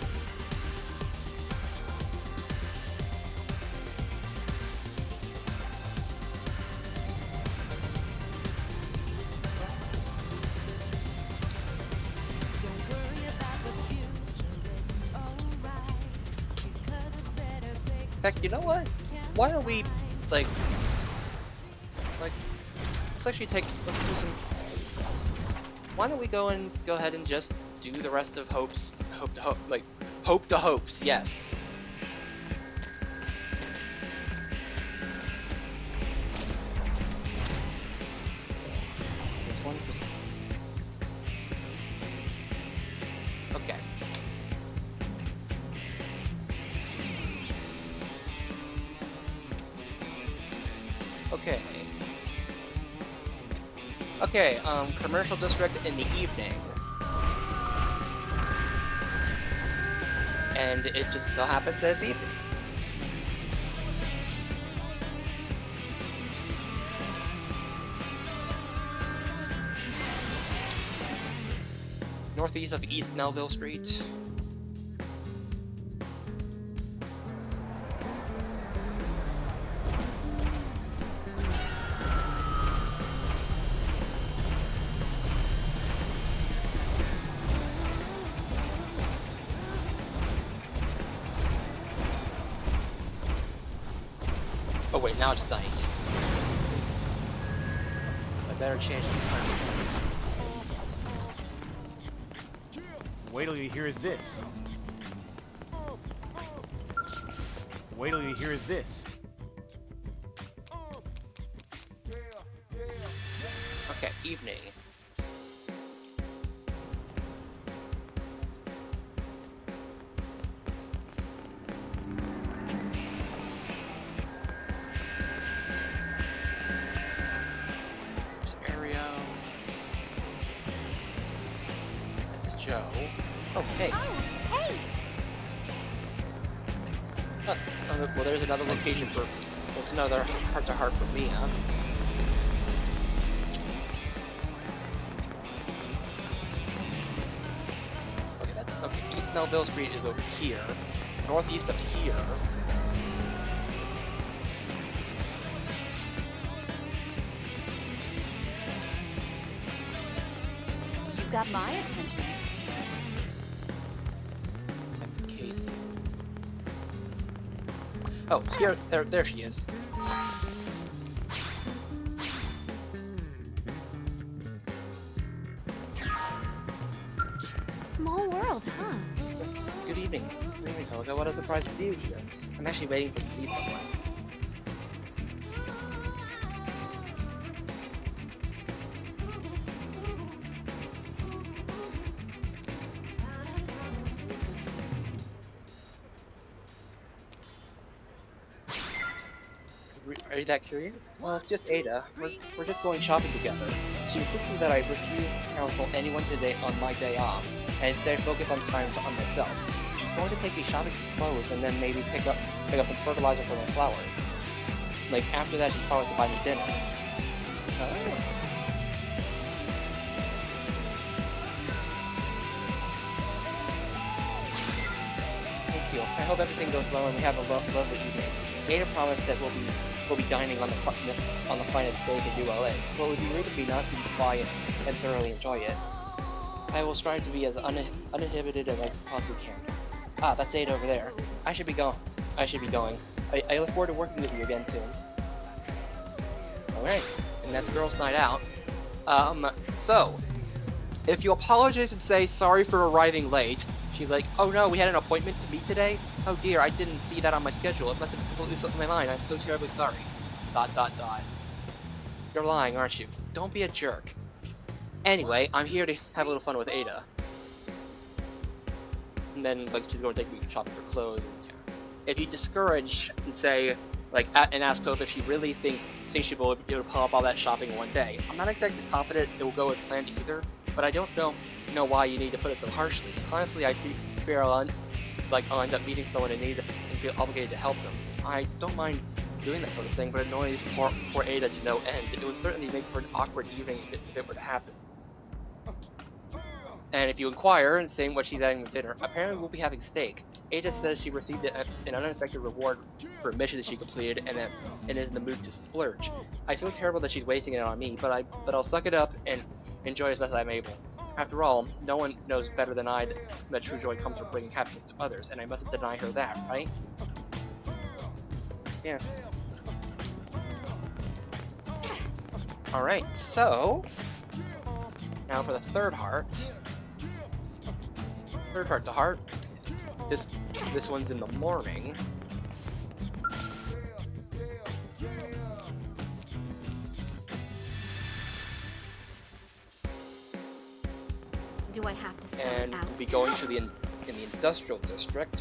Don't worry about the future, it's alright. Because a better day Heck, you know what? Why don't we like let's actually let's do some. Why don't we go ahead and just do the rest of Hope to Hopes, yes. This one. Okay. Okay. Okay, commercial district in the evening. And it just so happens that it's evening. Northeast of East Melville Street. Oh wait, now it's night. I better change the time. Wait till you hear this. Wait till you hear this. Okay, evening. Joe. Oh, hey. Oh, hey! Huh. Well, there's another location for. What's another heart-to-heart for me, huh? Okay, okay. East Melville Street is over here. Northeast of here. You've got my attention. That's the case. Oh, here, there she is. Okay, what a surprise to see you here. I'm actually waiting to see someone. Are you that curious? Well, it's just Ada. We're just going shopping together. She insisted that I refuse to counsel anyone today on my day off, and instead focus on time on myself. She's going to take me shopping for clothes and then maybe pick up some fertilizer for my flowers. Like after that, she's probably to buy me dinner. Oh. Thank you. I hope everything goes well and we have a lovely evening. Ada promised that we'll be dining on the finest steak in ULA. Well, it would be rude of me not to try and thoroughly enjoy it. I will strive to be as uninhibited as I possibly can. Ah, that's Ada over there. I should be going. I look forward to working with you again soon. Alright, and that's girls' night out. So, if you apologize and say sorry for arriving late, she's like, oh no, we had an appointment to meet today? Oh dear, I didn't see that on my schedule. It must have completely slipped my mind. I'm so terribly sorry. ... You're lying, aren't you? Don't be a jerk. Anyway, I'm here to have a little fun with Ada. And then, like, she's going to take me shopping for clothes. And, yeah. If you discourage and say, like, and ask Hope if she really thinks she will be able to pull up all that shopping in one day, I'm not exactly confident it will go as planned either, but I don't know why you need to put it so harshly. Honestly, I fear I'll end up meeting someone in need and feel obligated to help them. I don't mind doing that sort of thing, but it annoys poor Ada to no end. It would certainly make for an awkward evening if it were to happen. And if you inquire and say what she's having for dinner, apparently we'll be having steak. Ada says she received an unexpected reward for a mission that she completed and is in the mood to splurge. I feel terrible that she's wasting it on me, but I'll suck it up and enjoy as best I'm able. After all, no one knows better than I that true joy comes from bringing happiness to others, and I mustn't deny her that, right? Yeah. Alright, so... now for the third heart. Third heart to heart. This one's in the morning. Do I have to spell And it out? we'll be going to in the industrial district.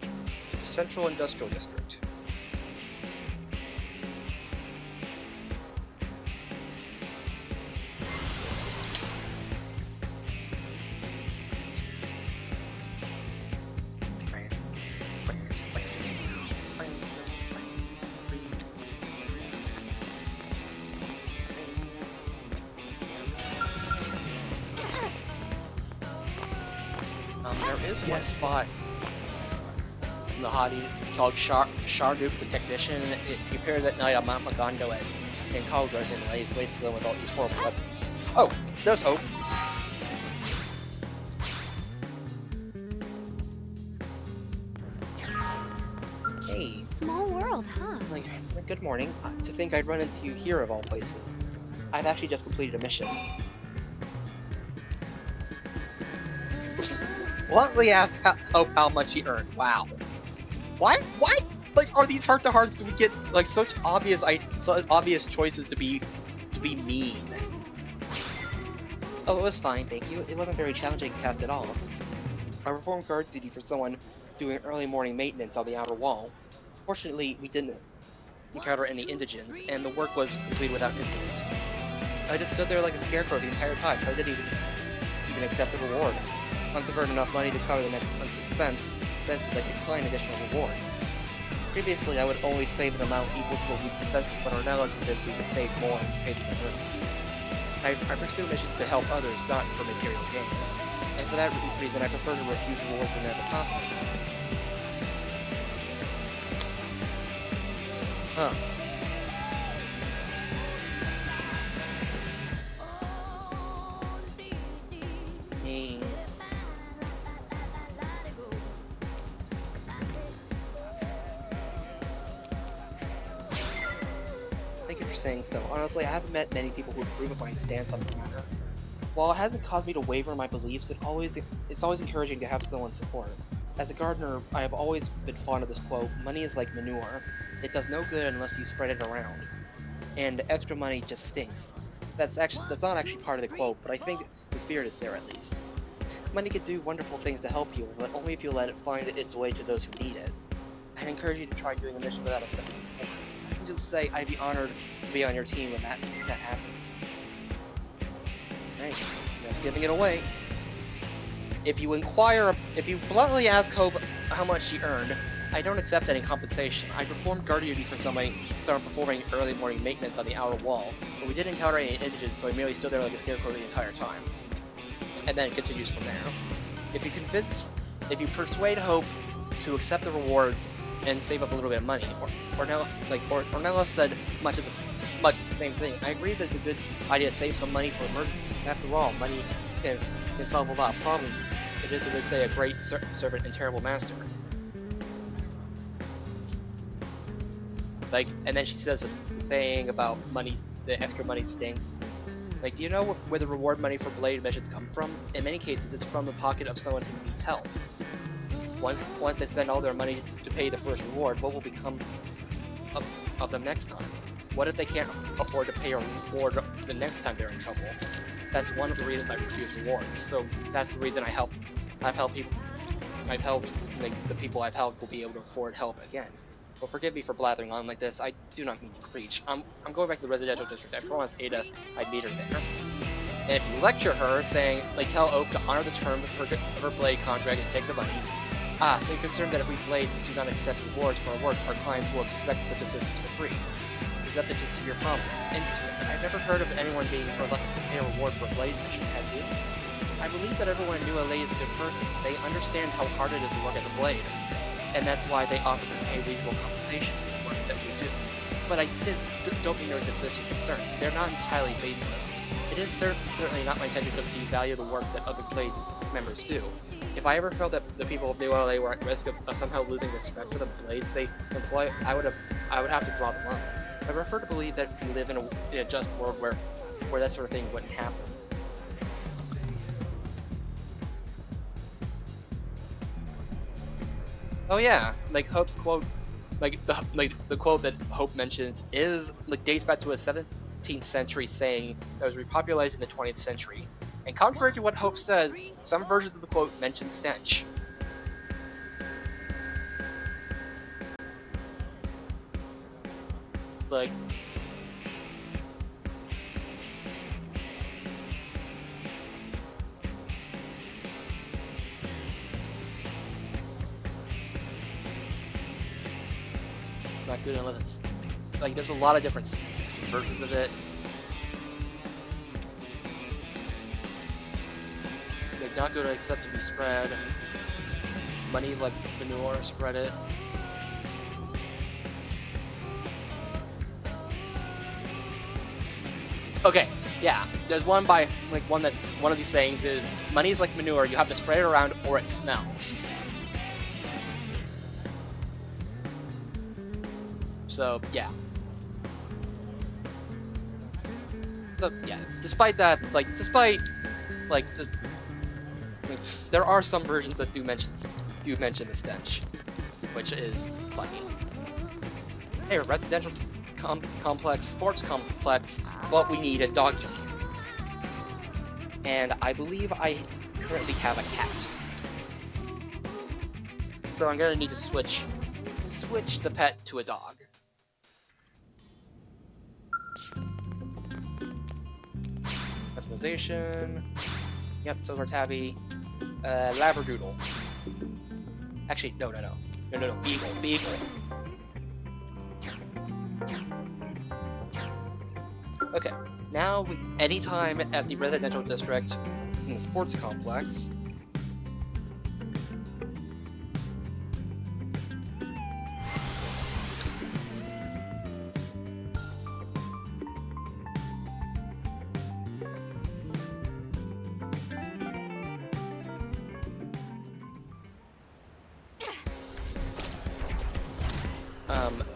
To the central industrial district. There is one spot in the hottie called Shargoop the Technician. He appears at night on Mount Magondo in Colgrove and lays waste to them with all these horrible weapons. Oh, there's Hope. Hey. Small world, huh? Like, good morning. To think I'd run into you here of all places. I've actually just completed a mission. Bluntly asked Hope how much he earned. Wow. What? What? Like, are these heart-to-hearts? Do we get like such obvious choices to be mean? Oh, it was fine, thank you. It wasn't very challenging task at all. I performed guard duty for someone doing early morning maintenance on the outer wall. Fortunately, we didn't encounter any indigents, and the work was completed without incident. I just stood there like a scarecrow the entire time, so I didn't even accept the reward. Once I've earned enough money to cover the next month's expenses, I decline additional rewards. Previously, I would always save an amount equal to a week's expenses, but are now convinced we can save more in case of emergencies. I pursue missions to help others, not for material gain. And for that reason, I prefer to refuse rewards whenever possible. Huh. Thank you for saying so. Honestly, I haven't met many people who approve of my stance on this matter. while it hasn't caused me to waver in my beliefs, it's always encouraging to have someone's support. As a gardener, I have always been fond of this quote, money is like manure. It does no good unless you spread it around. And extra money just stinks. That's not actually part of the quote, but I think the spirit is there at least. Money can do wonderful things to help you, but only if you let it find its way to those who need it. I'd encourage you to try doing a mission without a second. I can just say I'd be honored to be on your team when that happens. Nice. Just giving it away. If you bluntly ask Hope how much she earned, I don't accept any compensation. I performed guard duty for somebody from performing early morning maintenance on the outer wall, but we didn't encounter any indigents, so I merely stood there like a scarecrow the entire time. And then it continues from there. If you persuade Hope to accept the rewards and save up a little bit of money, or now less said much of the same thing. I agree that it's a good idea to save some money for emergencies. After all, money can solve a lot of problems. It is, as they say, a great servant and terrible master. And then she says this saying about money, the extra money stinks. Do you know where the reward money for blade missions come from? In many cases, it's from the pocket of someone who needs help. Once they spend all their money to pay the first reward, what will become of them next time? What if they can't afford to pay a reward the next time they're in trouble? That's one of the reasons I refuse rewards. So that's the reason I've helped people. The people I've helped will be able to afford help again. Well, forgive me for blathering on like this. I do not mean to preach. I'm going back to the residential district. I promised Ada I'd meet her there. And if you lecture her, saying, tell Oak to honor the terms of her blade contract and take the money. They're concerned that if we blades do not accept rewards for our work, our clients will expect such assistance for free. Is that the gist of your problem? Interesting. I've never heard of anyone being reluctant to pay a reward for a blade mission, have you? I believe that everyone knew LA is a good person. They understand how hard it is to work as a blade. And that's why they offer to pay reasonable compensation for the work that we do. But I don't mean to dismiss your concerns. They're not entirely baseless. It is certainly not my intention to devalue the work that other blade members do. If I ever felt that the people of New LA were at risk of somehow losing respect for the blades they employ, I would have to draw the line. I prefer to believe that we live in a just world where that sort of thing wouldn't happen. Oh yeah, Hope's quote, the quote that Hope mentions dates back to a 17th century saying that was repopularized in the 20th century. And contrary to what Hope says, some versions of the quote mention stench. Not good unless it's there's a lot of different versions of it. Not good except to be spread. Money like manure, spread it. Okay, yeah. There's one one of these sayings is money is like manure, you have to spread it around or it smells. So yeah. So yeah, despite that, there are some versions that do mention the stench, which is funny. Hey, residential complex, sports complex, what we need a dog junkie. And I believe I currently have a cat. So I'm gonna need to switch the pet to a dog. Customization. Yep, Silver Tabby. Labradoodle. Actually, no. Beagle. Okay, now anytime at the residential district in the sports complex,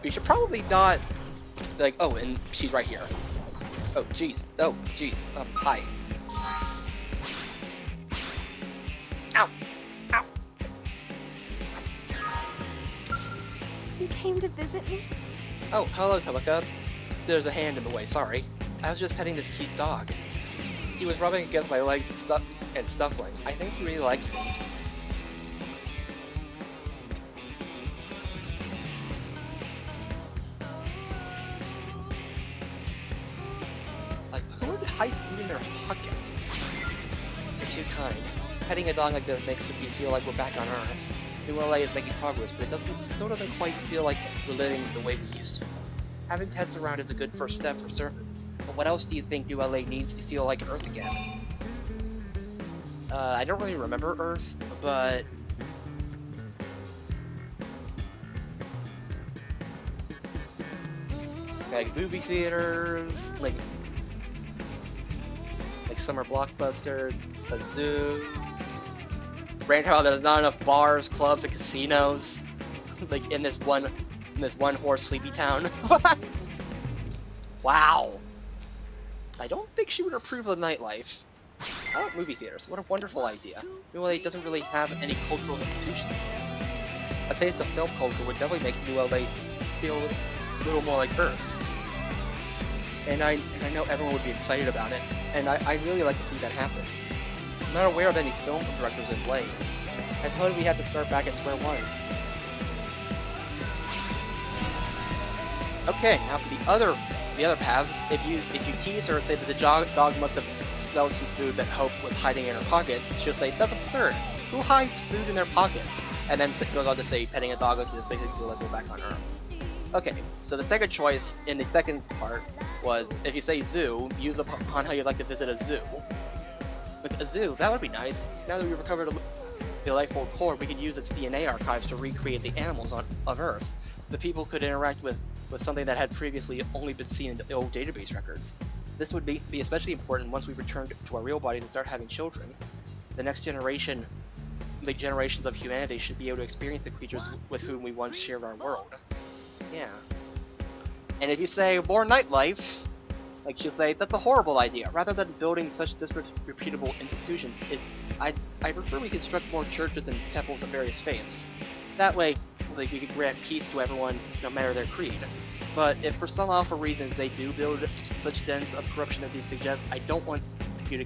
we should probably not, oh, and she's right here. Oh, jeez. Hi. Ow! Ow! You came to visit me? Oh, hello, Teleka. There's a hand in the way, sorry. I was just petting this cute dog. He was rubbing against my legs and snuffling. I think he really likes me. Like, who would hide food in their pockets? You're too kind. Petting a dog like this makes me feel like we're back on Earth. New LA is making progress, but it still doesn't quite feel like we're living the way we used to. Having pets around is a good first step for certain. But what else do you think New LA needs to feel like Earth again? I don't really remember Earth, but... like movie theaters, like summer blockbusters, a zoo. Right now there's not enough bars, clubs, and casinos. Like in this one horse sleepy town. Wow. I don't think she would approve of nightlife. I like movie theaters. What a wonderful idea. New LA doesn't really have any cultural institutions. A taste of film culture would definitely make New LA feel a little more like Earth. And I know everyone would be excited about it, and I'd really like to see that happen. I'm not aware of any film directors in play. I suppose we have to start back at square one. Okay, now for the other paths. If you tease her and say that the dog must have smelled some food that Hope was hiding in her pocket, she'll say, "That's absurd. Who hides food in their pockets?" And then goes on to say, petting a dog like this makes it feel like we're back on Earth. Okay, so the second choice in the second part was, if you say zoo, use upon how you'd like to visit a zoo. Like, a zoo, that would be nice. Now that we've recovered the life form core, we could use its DNA archives to recreate the animals of Earth. The people could interact with something that had previously only been seen in the old database records. This would be especially important once we return to our real bodies and start having children. The next generation, the generations of humanity, should be able to experience the creatures with whom we once shared our world. Yeah. And if you say more nightlife, like she'll say, that's a horrible idea. Rather than building such disreputable institutions, I prefer we construct more churches and temples of various faiths. That way, like, we could grant peace to everyone, no matter their creed. But if for some awful reasons they do build such dens of corruption as you suggest, I don't want to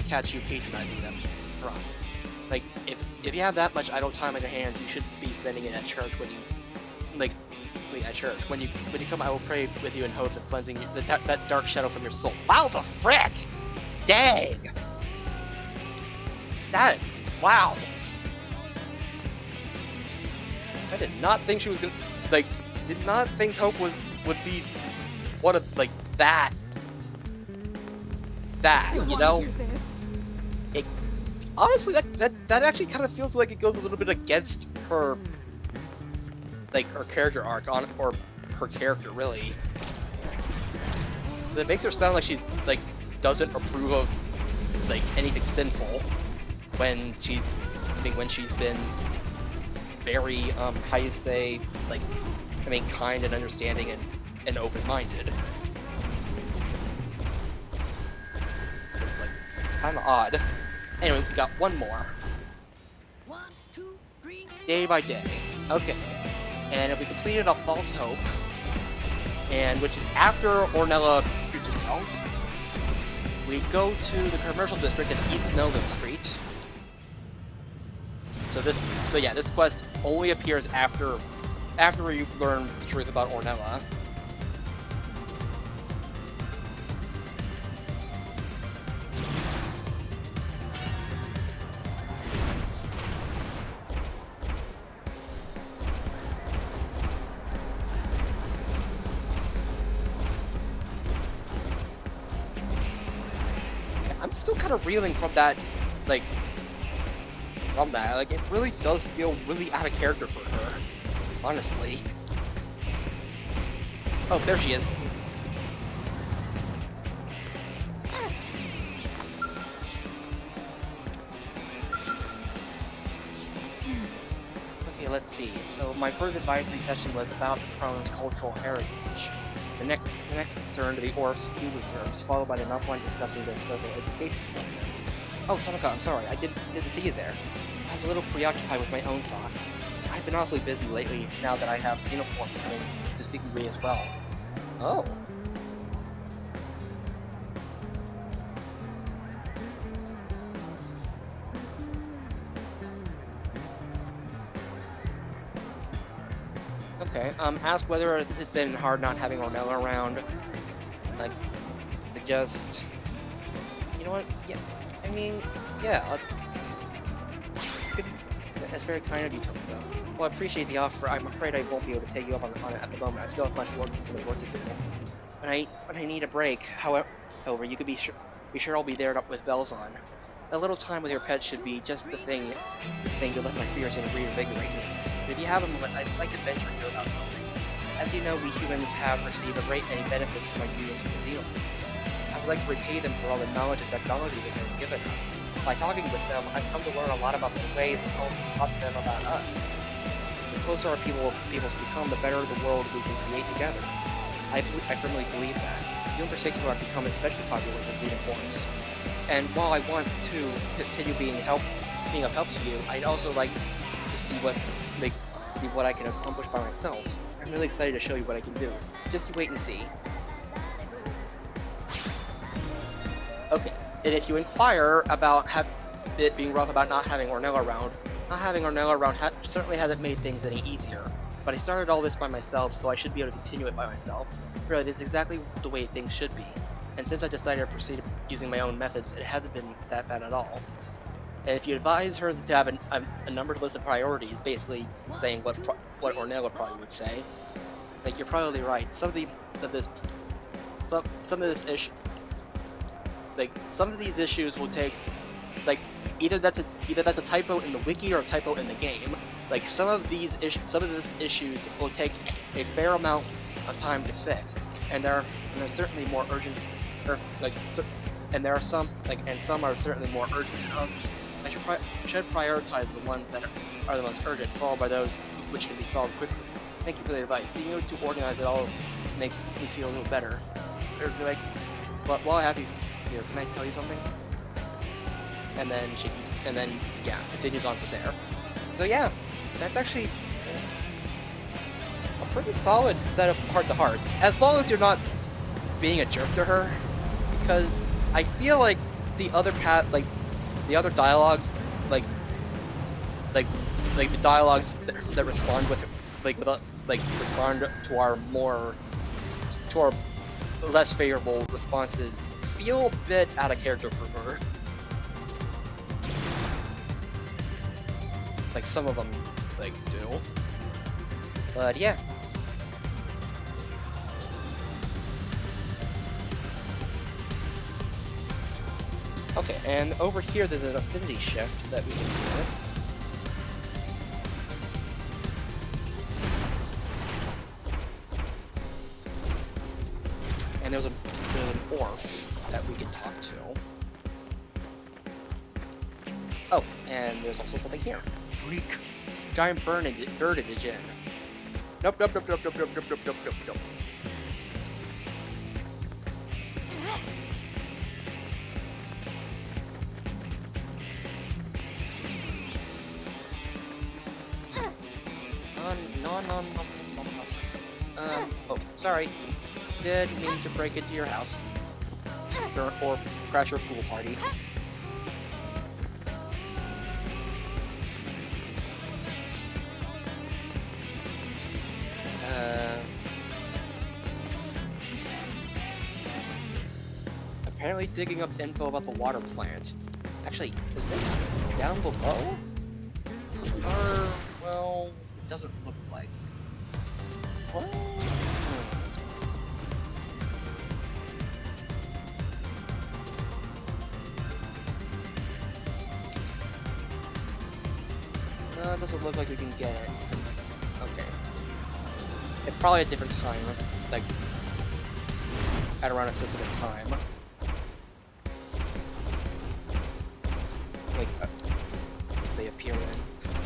catch you patronizing them for us. Like, if you have that much idle time on your hands, you should be spending it at church when you, at church. When you come, I will pray with you in hopes of cleansing that dark shadow from your soul. Wow, the frick! Dang! Wow! I did not think she was gonna, did not think Hope would be, that, you know? Honestly, that actually kind of feels like it goes a little bit against her, her character arc or her character, really. It makes her sound like she, doesn't approve of, anything sinful when she's been very, how you say, kind and understanding and open-minded. Kinda odd. Anyway, we got one more. 1, 2, 3. Day by day. Okay. And if we completed a false hope, and which is after Ornella shoots herself, we go to the commercial district in East Nova Street. So yeah, this quest only appears after you learn the truth about Ornella. I'm still kind of reeling from that, it really does feel really out of character for her, honestly. Oh, there she is. Okay, let's see. So my first advisory session was about the Crone's cultural heritage. The next concern to the Orf's food reserves, followed by the next one discussing their special education program. Oh, Tanaka, I'm sorry. I didn't see you there. I was a little preoccupied with my own thoughts. I've been awfully busy lately now that I have uniforms coming to speak with me as well. Oh. Okay, ask whether it's been hard not having Ornella around. Like, just... You know what? Yeah, I mean, yeah, that's very kind of you, Tokyo. Well, I appreciate the offer. I'm afraid I won't be able to take you up on it at the moment. I still have much work to do. When I need a break, however, you could be sure I'll be there with bells on. A little time with your pet should be just the thing to let my spirits and reinvigorate me. But if you have a moment, I'd like to venture you about something. As you know, we humans have received a great many benefits from our unions with the Xenoblades. I would like to repay them for all the knowledge and technology they have given us. By talking with them, I've come to learn a lot about their ways and also taught them about us. The closer our people become, the better the world we can create together. I firmly believe that. You in particular have become especially popular with uniforms. And while I want to continue being of help to you, I'd also like to see what I can accomplish by myself. I'm really excited to show you what I can do. Just wait and see. Okay, and if you inquire about it being rough about not having Ornella around, certainly hasn't made things any easier. But I started all this by myself, so I should be able to continue it by myself. Really, this is exactly the way things should be. And since I decided to proceed using my own methods, it hasn't been that bad at all. And if you advise her to have a numbered list of priorities, basically saying what Ornella probably would say, like, you're probably right. Some of these issues will take, like, either that's a typo in the wiki or a typo in the game. Like, some of these issues will take a fair amount of time to fix, and they're certainly more urgent. Some are certainly more urgent than others. I should prioritize the ones that are the most urgent, followed by those which can be solved quickly. Thank you for the advice. Being able to organize it all makes me feel a little better. But while I have you here, can I tell you something? And then continues on from there. So yeah, that's actually a pretty solid set of heart-to-hearts, as long as you're not being a jerk to her. Because I feel like the other dialogues, like the dialogues that respond respond to our less favorable responses feel a bit out of character for her. Like, some of them, do. But yeah. Okay, and over here there's an affinity shift that we can do. And there's an orc that we can talk to. Oh, and there's also something here. Freak. Giant birdage in. Nope. Oh, sorry. Did mean to break into your house. Or crash your pool party. Apparently digging up info about the water plant. Actually, is this down below? Or, well, it doesn't look like. What? No, it doesn't look like we can get it. Okay. It's probably a different time, like, at around a specific time. Like, they appear in.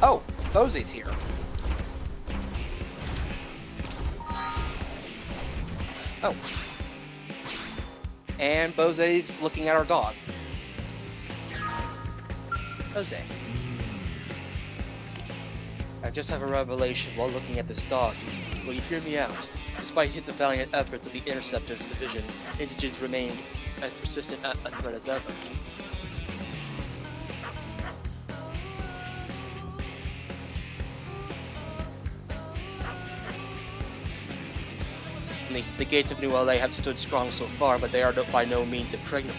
Oh! Bose's here! Oh. And Bose's looking at our dog. Jose. I just have a revelation while looking at this dog. Will you hear me out? Despite the valiant efforts of the Interceptors Division, indigents remained as persistent a threat as ever. The gates of New LA have stood strong so far, but they are by no means impregnable.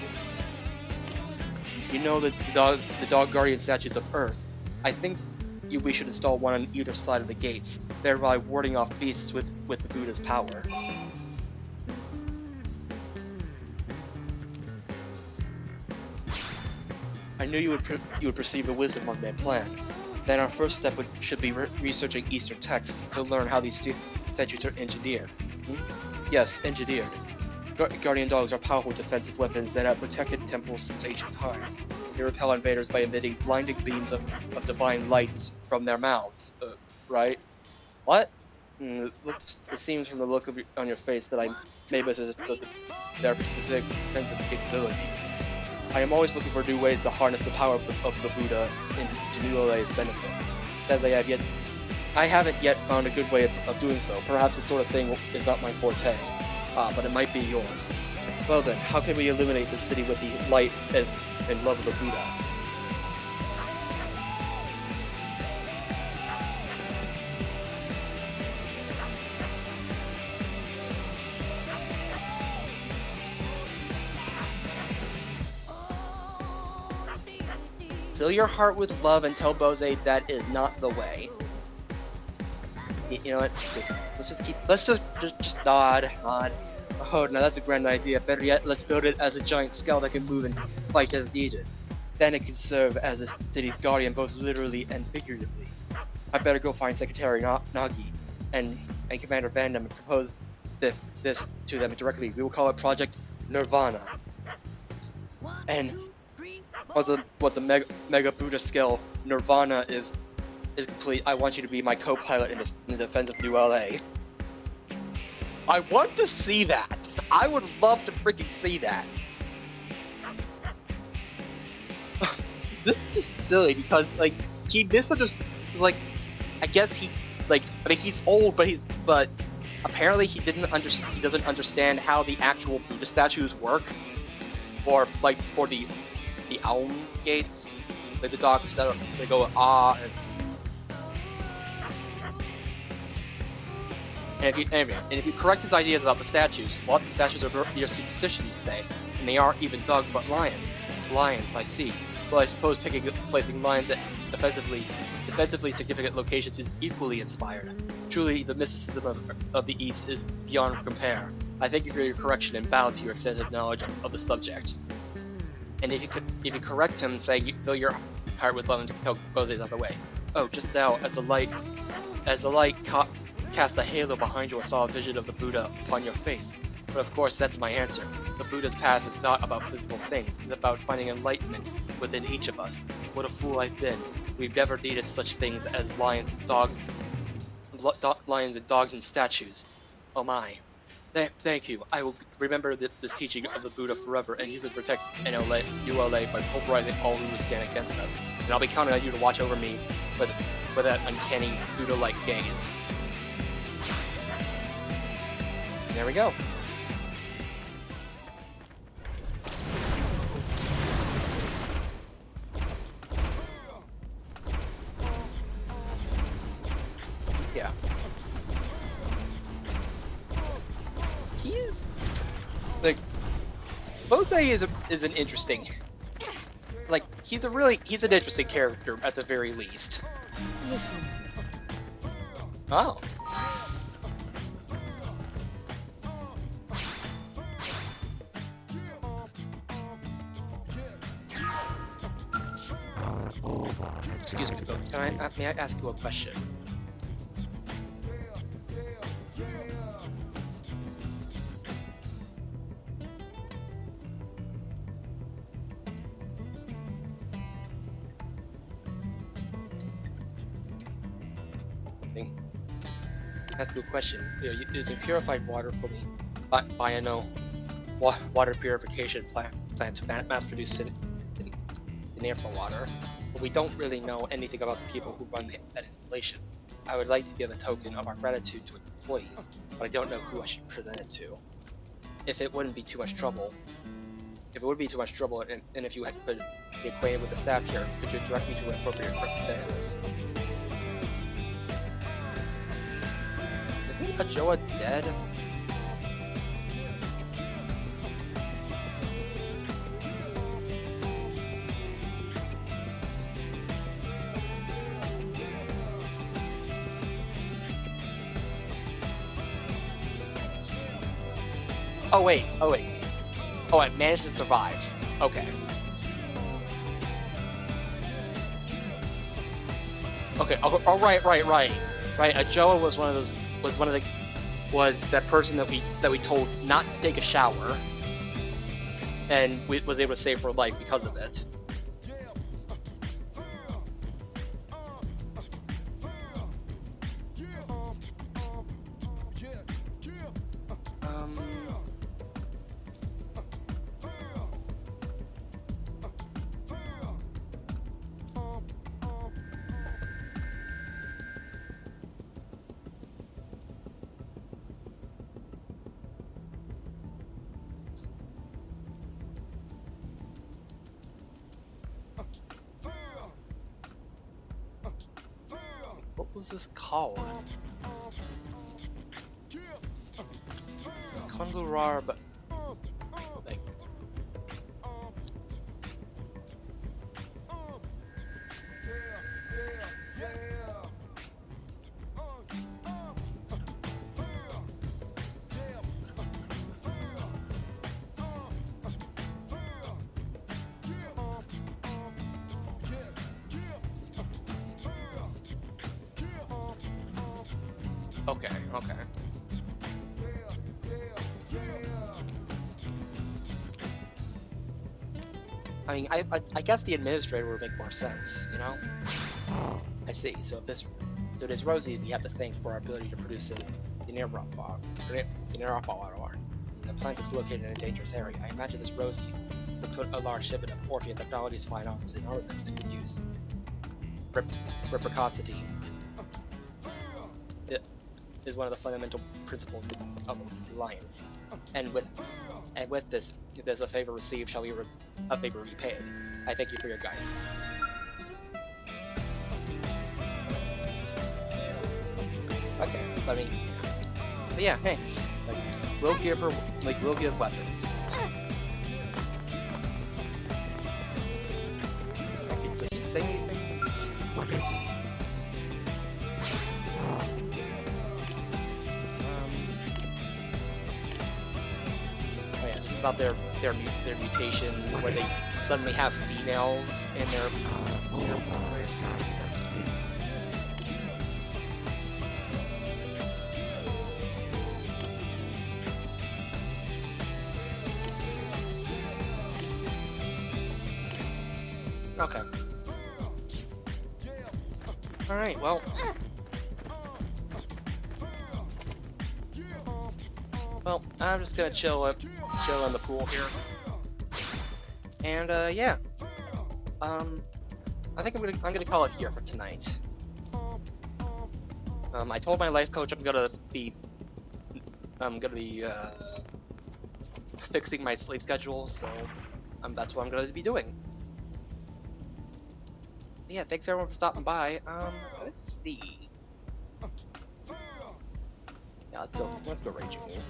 You know that the dog guardian statues of Earth. I think we should install one on either side of the gates, thereby warding off beasts with the Buddha's power. I knew you would perceive the wisdom of my plan. Then our first step should be researching Eastern texts to learn how these statues are engineered. Yes, engineered. Guardian dogs are powerful defensive weapons that have protected temples since ancient times. They repel invaders by emitting blinding beams of divine lights from their mouths. Right? What? It seems from the look on your face that I may possess their specific defensive capabilities. I am always looking for new ways to harness the power of the Buddha to New LA's benefit. Sadly, I haven't yet found a good way of doing so. Perhaps this sort of thing is not my forte, but it might be yours. Well then, how can we illuminate the city with the light and love of the Buddha? Fill your heart with love and tell Bose that is not the way. You know what? Let's just nod. Oh, now that's a grand idea. Better yet, let's build it as a giant skull that can move and fight as needed. Then it can serve as a city's guardian, both literally and figuratively. I better go find Secretary Nagi and Commander Vandam and propose this to them directly. We will call it Project Nirvana. And what the Mega Buddha skill Nirvana is complete, I want you to be my co-pilot in the defense of New LA. I want to see that. I would love to freaking see that. This is just silly because he misunderstood. I guess he's old, but apparently he doesn't understand how the actual Buddha statues work, or for the Aum gates, the dogs that they go and if you correct his ideas about the statues, well, the statues are your superstitions today, and they aren't even dogs but lions. Lions, I see. Well, I suppose placing lions at defensively significant locations is equally inspired. Truly, the mysticism of the East is beyond compare. I thank you for your correction and bow to your extensive knowledge of the subject. And if you correct him, say fill your heart with love and tell Bose out of the way. Oh, just now, as the light cast a halo behind you, I saw a vision of the Buddha upon your face. But of course, that's my answer. The Buddha's path is not about physical things. It's about finding enlightenment within each of us. What a fool I've been. We've never needed such things as lions and dogs and statues. Oh my. Thank you. I will remember this teaching of the Buddha forever and use it to protect ULA by pulverizing all who would stand against us. And I'll be counting on you to watch over me with that uncanny Buddha-like gaze. And there we go. Yeah. He's Bose is an interesting, he's an interesting character at the very least. Listen. Oh. Excuse me, folks. May I ask you a question? Ask you a question. Using purified water for the Biono water purification plant to mass produce in water. but we don't really know anything about the people who run that installation. I would like to give a token of our gratitude to its employees, but I don't know who I should present it to. If it wouldn't be too much trouble, if it would be too much trouble, and if you could be acquainted with the staff here, could you direct me to an appropriate representative? Isn't Ajoa dead? Oh wait. Oh, I managed to survive. Okay. Okay. Oh, right. Right. Ajoa was was that person that we told not to take a shower, and was able to save her life because of it. What was this called? Kongurar, but like, okay. I mean, I guess the administrator would make more sense, you know? I see. So it is Rosie we have to thank for our ability to produce the Nerapal. The plant is located in a dangerous area. I imagine this Rosie would put a large shipment of Orphean Technologies fine arms in armaments to good use. Reciprocity is one of the fundamental principles of the alliance, and with this, if there's a favor received, shall be a favor repaid. I thank you for your guidance. Okay, I mean, but yeah, hey, like, we'll give weapons. Did you say anything? Oh yeah, this is about their mutation where they suddenly have females in their voice. Okay. Alright, well. Well, I'm just gonna chill in the pool here. And yeah. I think I'm gonna call it here for tonight. I told my life coach I'm gonna be fixing my sleep schedule, so that's what I'm gonna be doing. Yeah, thanks everyone for stopping by. Let's see. Yeah, let's go raging here.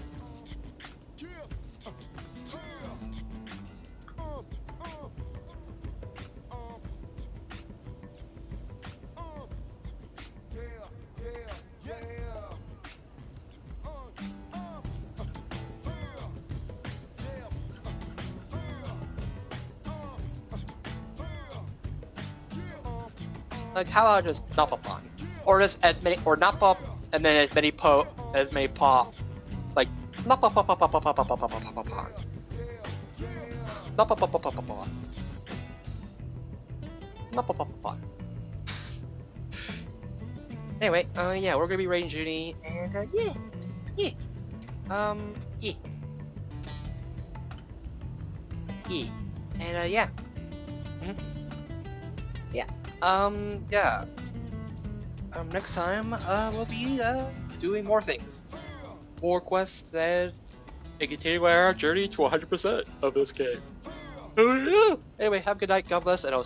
Like, how about just Nuff upon? Or just as many, or not pop, and then as many pop, like, Nuff upon. Anyway, yeah, we're gonna be raiding Junie, and, yeah. And, yeah. Yeah. Yeah. Next time, we'll be, doing more things. More quests and continuing our journey to 100% of this game. Anyway, have a good night, God bless, and I'll